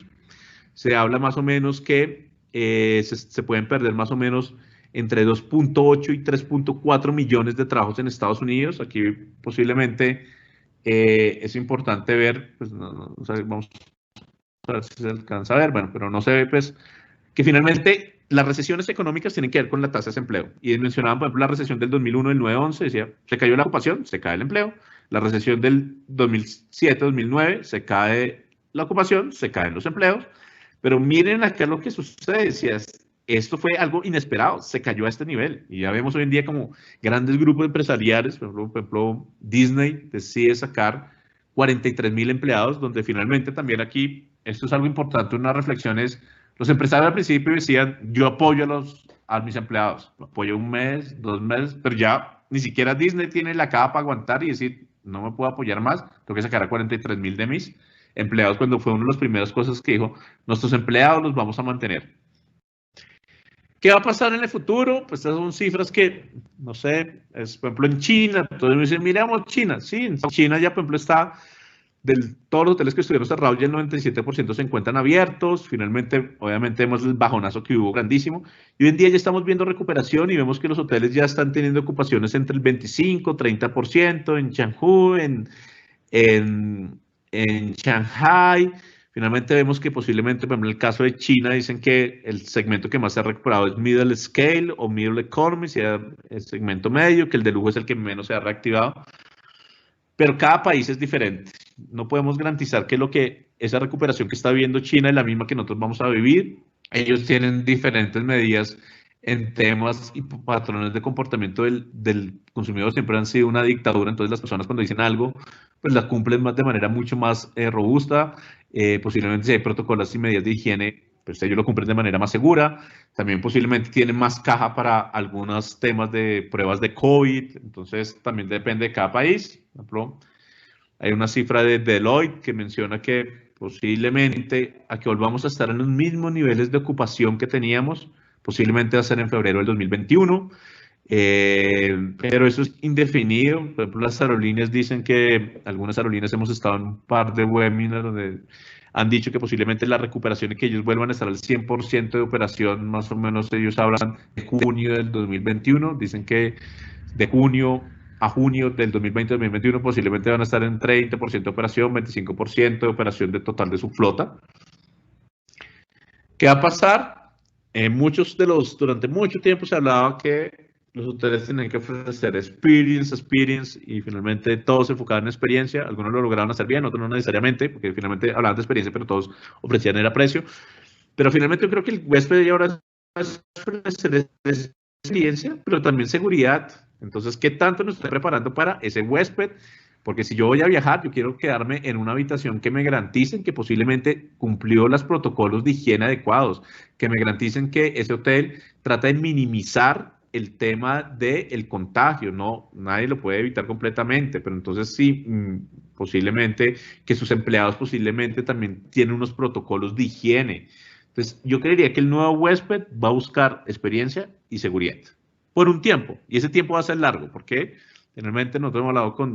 Se habla más o menos que se pueden perder más o menos entre 2.8 y 3.4 millones de trabajos en Estados Unidos. Aquí posiblemente es importante ver, pues o sea, vamos a ver si se alcanza a ver, bueno, pero no se ve, pues, que finalmente las recesiones económicas tienen que ver con la tasa de desempleo. Y mencionaban, por ejemplo, la recesión del 2001, del 9-11, decía, se cayó la ocupación, se cae el empleo. La recesión del 2007-2009, se cae la ocupación, se caen los empleos. Pero miren acá lo que sucede, decía, esto fue algo inesperado, se cayó a este nivel. Y ya vemos hoy en día como grandes grupos empresariales, por ejemplo Disney decide sacar 43,000 empleados, donde finalmente también aquí, esto es algo importante, una reflexión es, los empresarios al principio decían, yo apoyo a mis empleados, apoyo un mes, 2 meses, pero ya ni siquiera Disney tiene la capa para aguantar y decir, no me puedo apoyar más, tengo que sacar a 43,000 de mis empleados, cuando fue una de las primeras cosas que dijo, nuestros empleados los vamos a mantener. ¿Qué va a pasar en el futuro? Pues estas son cifras que, no sé, es, por ejemplo, en China, entonces me dicen, miramos China, sí, en China ya, por ejemplo, está, todos los hoteles que estuvieron cerrados, ya el 97% se encuentran abiertos, finalmente, obviamente, vemos el bajonazo que hubo grandísimo, y hoy en día ya estamos viendo recuperación y vemos que los hoteles ya están teniendo ocupaciones entre el 25, 30%, en Changzhou, en Shanghai. Finalmente vemos que posiblemente, por ejemplo, en el caso de China, dicen que el segmento que más se ha recuperado es middle scale o middle economy, sea el segmento medio, que el de lujo es el que menos se ha reactivado. Pero cada país es diferente. No podemos garantizar que esa recuperación que está viviendo China es la misma que nosotros vamos a vivir. Ellos tienen diferentes medidas en temas y patrones de comportamiento del consumidor. Siempre han sido una dictadura, entonces las personas cuando dicen algo, pues la cumplen de manera mucho más robusta. Posiblemente si hay protocolos y medidas de higiene, pues ellos lo cumplen de manera más segura. También posiblemente tienen más caja para algunos temas de pruebas de COVID, entonces también depende de cada país. Por ejemplo, Hay una cifra de Deloitte que menciona que posiblemente a que volvamos a estar en los mismos niveles de ocupación que teníamos, posiblemente va a ser en febrero del 2021, pero eso es indefinido. Por ejemplo, las aerolíneas dicen que, algunas aerolíneas hemos estado en un par de webinars donde han dicho que posiblemente la recuperación y que ellos vuelvan a estar al 100% de operación, más o menos ellos hablan de junio del 2021, dicen que de junio a junio del 2020-2021 posiblemente van a estar en 30% de operación, 25% de operación de total de su flota. ¿Qué va a pasar? Durante mucho tiempo se hablaba que los hoteles tenían que ofrecer experience, y finalmente todos se enfocaban en experiencia. Algunos lo lograron hacer bien, otros no necesariamente, porque finalmente hablaban de experiencia, pero todos ofrecían el precio. Pero finalmente yo creo que el huésped ya ahora es ofrecer experiencia, pero también seguridad. Entonces, ¿qué tanto nos estoy preparando para ese huésped? Porque si yo voy a viajar, yo quiero quedarme en una habitación que me garanticen que posiblemente cumplió los protocolos de higiene adecuados, que me garanticen que ese hotel trata de minimizar el tema del contagio. No, nadie lo puede evitar completamente, pero entonces sí, posiblemente que sus empleados posiblemente también tienen unos protocolos de higiene. Entonces, yo creería que el nuevo huésped va a buscar experiencia y seguridad por un tiempo, y ese tiempo va a ser largo, porque generalmente nosotros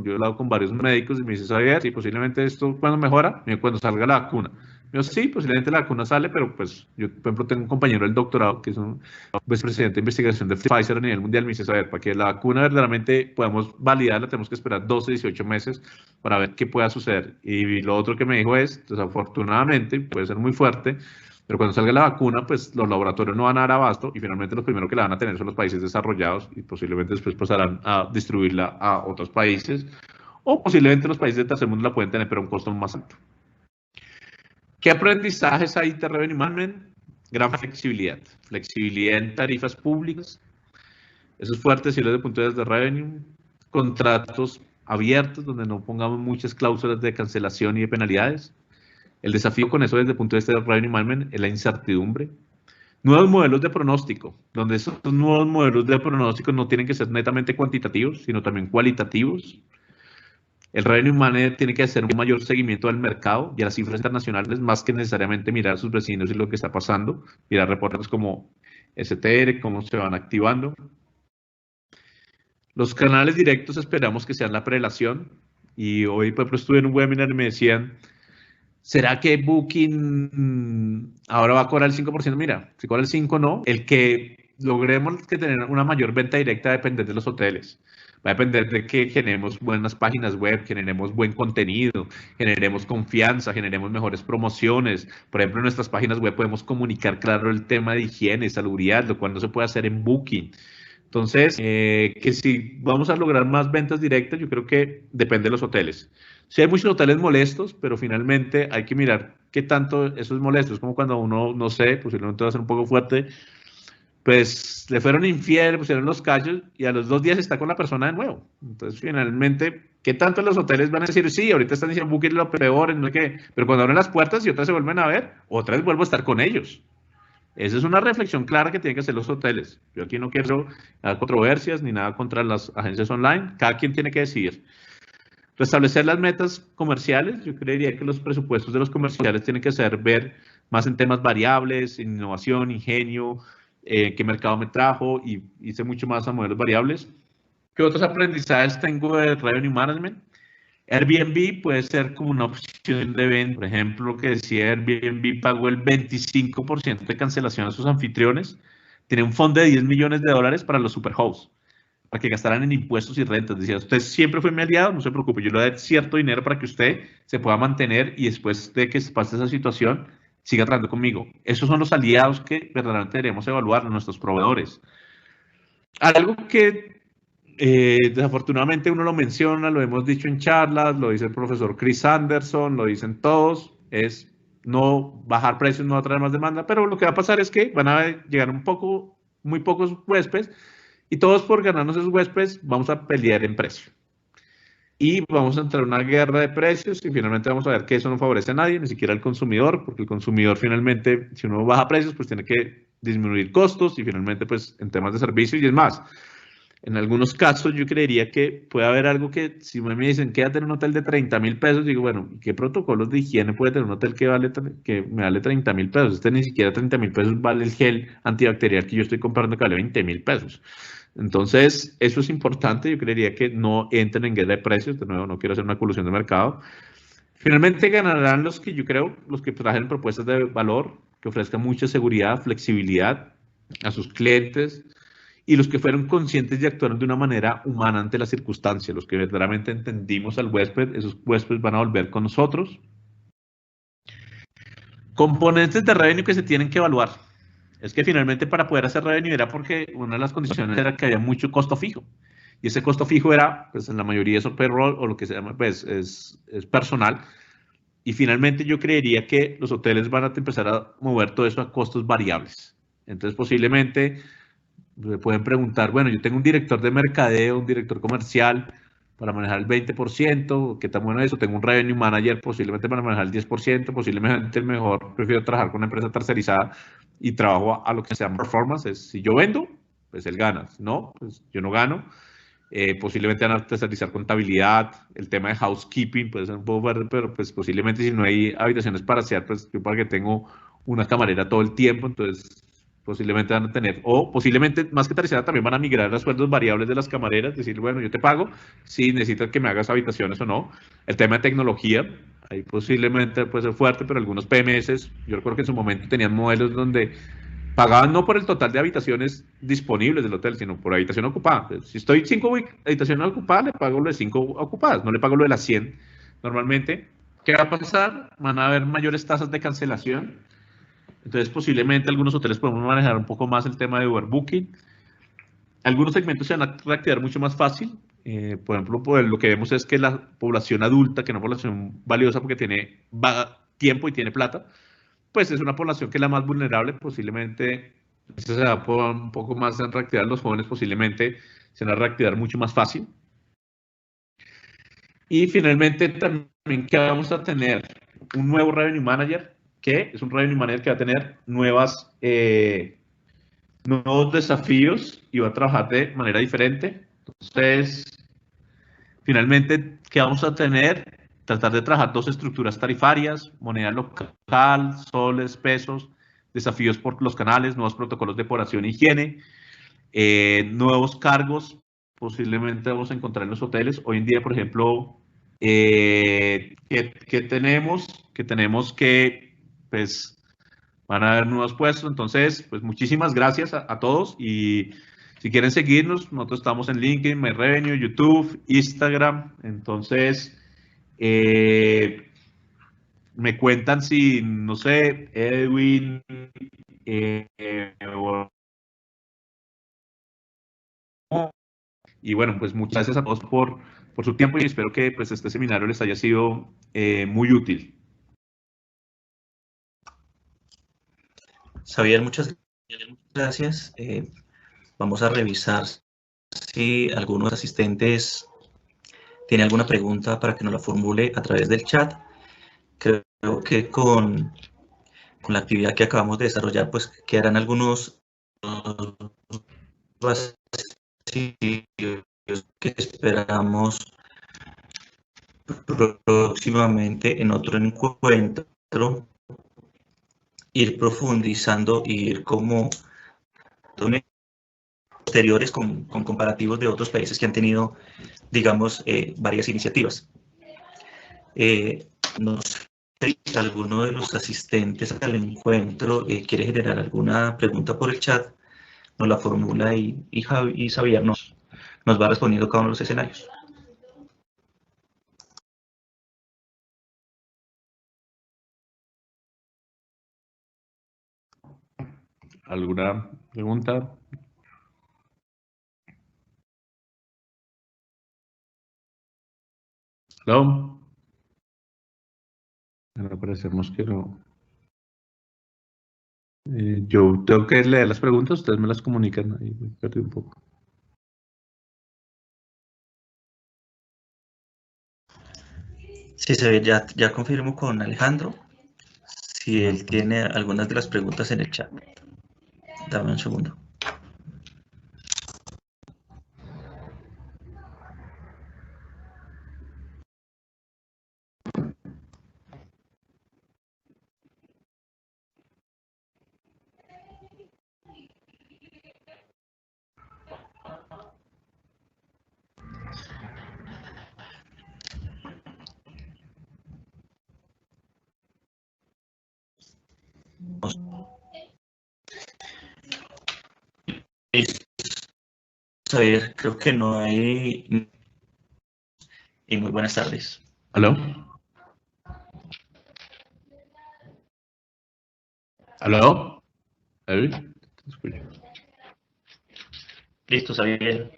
yo he hablado con varios médicos y me dicen, Javier, sí, posiblemente esto, ¿cuándo mejora? Cuando salga la vacuna. Yo, sí, posiblemente la vacuna sale, pero pues yo, por ejemplo, tengo un compañero del doctorado que es un vicepresidente de investigación de Pfizer a nivel mundial, me dice, Javier, para que la vacuna verdaderamente podamos validarla, tenemos que esperar 12, 18 meses para ver qué pueda suceder. Y lo otro que me dijo es, desafortunadamente, puede ser muy fuerte, pero cuando salga la vacuna, pues los laboratorios no van a dar abasto y finalmente los primeros que la van a tener son los países desarrollados y posiblemente después pasarán a distribuirla a otros países o posiblemente los países del tercer mundo la pueden tener, pero a un costo más alto. ¿Qué aprendizajes hay de Revenue Management? Gran flexibilidad. Flexibilidad en tarifas públicas. Eso es fuerte decirlo desde el punto de vista de Revenue. Contratos abiertos donde no pongamos muchas cláusulas de cancelación y de penalidades. El desafío con eso desde el punto de vista del Revenue Management es la incertidumbre. Nuevos modelos de pronóstico, donde esos nuevos modelos de pronóstico no tienen que ser netamente cuantitativos, sino también cualitativos. El Revenue Manager tiene que hacer un mayor seguimiento del mercado y a las cifras internacionales, más que necesariamente mirar a sus vecinos y lo que está pasando, mirar reportes como STR, cómo se van activando. Los canales directos esperamos que sean la prelación, y hoy, por ejemplo, estuve en un webinar y me decían, ¿será que Booking ahora va a cobrar el 5%? Mira, si cobra el 5%, no. El que logremos que tener una mayor venta directa va a depender de los hoteles. Va a depender de que generemos buenas páginas web, generemos buen contenido, generemos confianza, generemos mejores promociones. Por ejemplo, en nuestras páginas web podemos comunicar claro el tema de higiene, salubridad, lo cual no se puede hacer en Booking. Entonces, que si vamos a lograr más ventas directas, yo creo que depende de los hoteles. Sí hay muchos hoteles molestos, pero finalmente hay que mirar qué tanto eso es molesto. Es como cuando uno, no sé, posiblemente va a ser un poco fuerte, pues le fueron infiel, pusieron los cachos y a los 2 días está con la persona de nuevo. Entonces, finalmente, ¿qué tanto los hoteles van a decir? Sí, ahorita están diciendo Booking lo peor, no sé qué, pero cuando abren las puertas y otras se vuelven a ver, otra vez vuelvo a estar con ellos. Esa es una reflexión clara que tienen que hacer los hoteles. Yo aquí no quiero dar controversias ni nada contra las agencias online. Cada quien tiene que decidir. Restablecer las metas comerciales. Yo creería que los presupuestos de los comerciales tienen que ser ver más en temas variables, en innovación, ingenio, qué mercado me trajo, y hice mucho más a modelos variables. ¿Qué otros aprendizajes tengo de Revenue Management? Airbnb puede ser como una opción de venta. Por ejemplo, lo que decía, Airbnb pagó el 25% de cancelación a sus anfitriones. Tiene un fondo de $10 millones para los superhosts, para que gastaran en impuestos y rentas. Decía, usted siempre fue mi aliado, no se preocupe, yo le voy a dar cierto dinero para que usted se pueda mantener y después de que pase esa situación, siga trabajando conmigo. Esos son los aliados que verdaderamente debemos evaluar, nuestros proveedores. Algo que desafortunadamente uno lo menciona, lo hemos dicho en charlas, lo dice el profesor Chris Anderson, lo dicen todos, es no bajar precios, no atraer más demanda, pero lo que va a pasar es que van a llegar muy pocos huéspedes, y todos por ganarnos esos huéspedes vamos a pelear en precio. Y vamos a entrar en una guerra de precios y finalmente vamos a ver que eso no favorece a nadie, ni siquiera al consumidor, porque el consumidor finalmente, si uno baja precios, pues tiene que disminuir costos y finalmente pues en temas de servicio y es más. En algunos casos yo creería que puede haber algo que, si me dicen, quédate en un hotel de 30.000 pesos, digo, bueno, ¿qué protocolos de higiene puede tener un hotel que me vale 30.000 pesos? Este ni siquiera 30.000 pesos vale el gel antibacterial que yo estoy comprando que vale 20.000 pesos. Entonces, eso es importante. Yo creería que no entren en guerra de precios. De nuevo, no quiero hacer una colusión de mercado. Finalmente ganarán los que yo creo, los que trajen propuestas de valor, que ofrezcan mucha seguridad, flexibilidad a sus clientes, y los que fueron conscientes y actuaron de una manera humana ante las circunstancias, los que verdaderamente entendimos al huésped. Esos huéspedes van a volver con nosotros. Componentes de revenue que se tienen que evaluar. Es que finalmente para poder hacer revenue era porque una de las condiciones era que había mucho costo fijo. Y ese costo fijo era, pues en la mayoría es payroll o lo que se llama, pues es personal. Y finalmente yo creería que los hoteles van a empezar a mover todo eso a costos variables. Entonces posiblemente me pueden preguntar, bueno, yo tengo un director de mercadeo, un director comercial para manejar el 20%, ¿qué tan bueno es eso? Tengo un revenue manager posiblemente para manejar el 10%, posiblemente mejor prefiero trabajar con una empresa tercerizada y trabajo a lo que se llama performance. Es, si yo vendo, pues él gana, no, pues yo no gano. Posiblemente van a tercerizar contabilidad, el tema de housekeeping puede ser un poco verde, pero pues posiblemente si no hay habitaciones para asear, pues yo para que tengo una camarera todo el tiempo, entonces posiblemente van a tener, o posiblemente más que tercerizar también van a migrar a sueldos variables de las camareras, decir, bueno, yo te pago si necesitas que me hagas habitaciones o no. El tema de tecnología, ahí posiblemente puede ser fuerte, pero algunos PMS, yo recuerdo que en su momento tenían modelos donde pagaban no por el total de habitaciones disponibles del hotel, sino por habitación ocupada. Si estoy 5 habitaciones ocupadas, le pago lo de 5 ocupadas, no le pago lo de las 100 normalmente. ¿Qué va a pasar? Van a haber mayores tasas de cancelación. Entonces, posiblemente algunos hoteles podemos manejar un poco más el tema de overbooking. Algunos segmentos se van a reactivar mucho más fácil. Por ejemplo, pues, lo que vemos es que la población adulta, que es una población valiosa porque tiene tiempo y tiene plata, pues es una población que es la más vulnerable, posiblemente se va a un poco más en reactivar. Los jóvenes posiblemente se van a reactivar mucho más fácil. Y finalmente también que vamos a tener un nuevo Revenue Manager, que es un Revenue Manager que va a tener nuevos desafíos y va a trabajar de manera diferente. Entonces, finalmente, ¿qué vamos a tener? Tratar de trabajar 2 estructuras tarifarias, moneda local, soles, pesos, desafíos por los canales, nuevos protocolos de depuración e higiene, nuevos cargos, posiblemente vamos a encontrar en los hoteles. Hoy en día, por ejemplo, ¿qué tenemos? Que tenemos que, pues, van a haber nuevos puestos. Entonces, pues, muchísimas gracias a todos y si quieren seguirnos, nosotros estamos en LinkedIn, MyRevenue, YouTube, Instagram. Entonces, me cuentan si, no sé, Edwin, y bueno, pues muchas gracias a todos por su tiempo y espero que pues, este seminario les haya sido muy útil. Xavier, muchas gracias. Vamos a revisar si algunos asistentes tiene alguna pregunta para que nos la formule a través del chat. Creo que con la actividad que acabamos de desarrollar, pues quedarán algunos vacíos que esperamos próximamente en otro encuentro, ir profundizando y ir como posteriores con comparativos de otros países que han tenido, digamos, varias iniciativas. No sé si alguno de los asistentes al encuentro quiere generar alguna pregunta por el chat, nos la formula y Xavier nos va respondiendo cada uno de los escenarios. ¿Alguna pregunta? ¿No? Ahora parecemos que no. Yo tengo que leer las preguntas, ustedes me las comunican. Ahí me perdí un poco. Sí, Xavier, ya confirmo con Alejandro si él tiene algunas de las preguntas en el chat. Dame un segundo. Xavier, creo que no hay. Y muy buenas tardes. ¿Aló? ¿Aló? Listo, Xavier.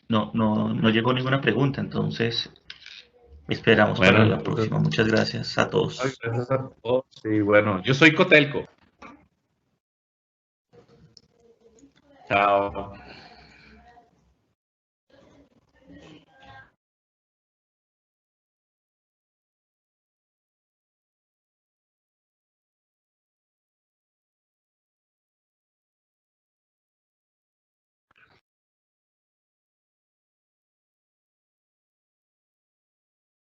No llegó ninguna pregunta, entonces esperamos para la próxima. Muchas gracias a todos. Gracias a todos. Sí, bueno, yo soy Cotelco. Chao.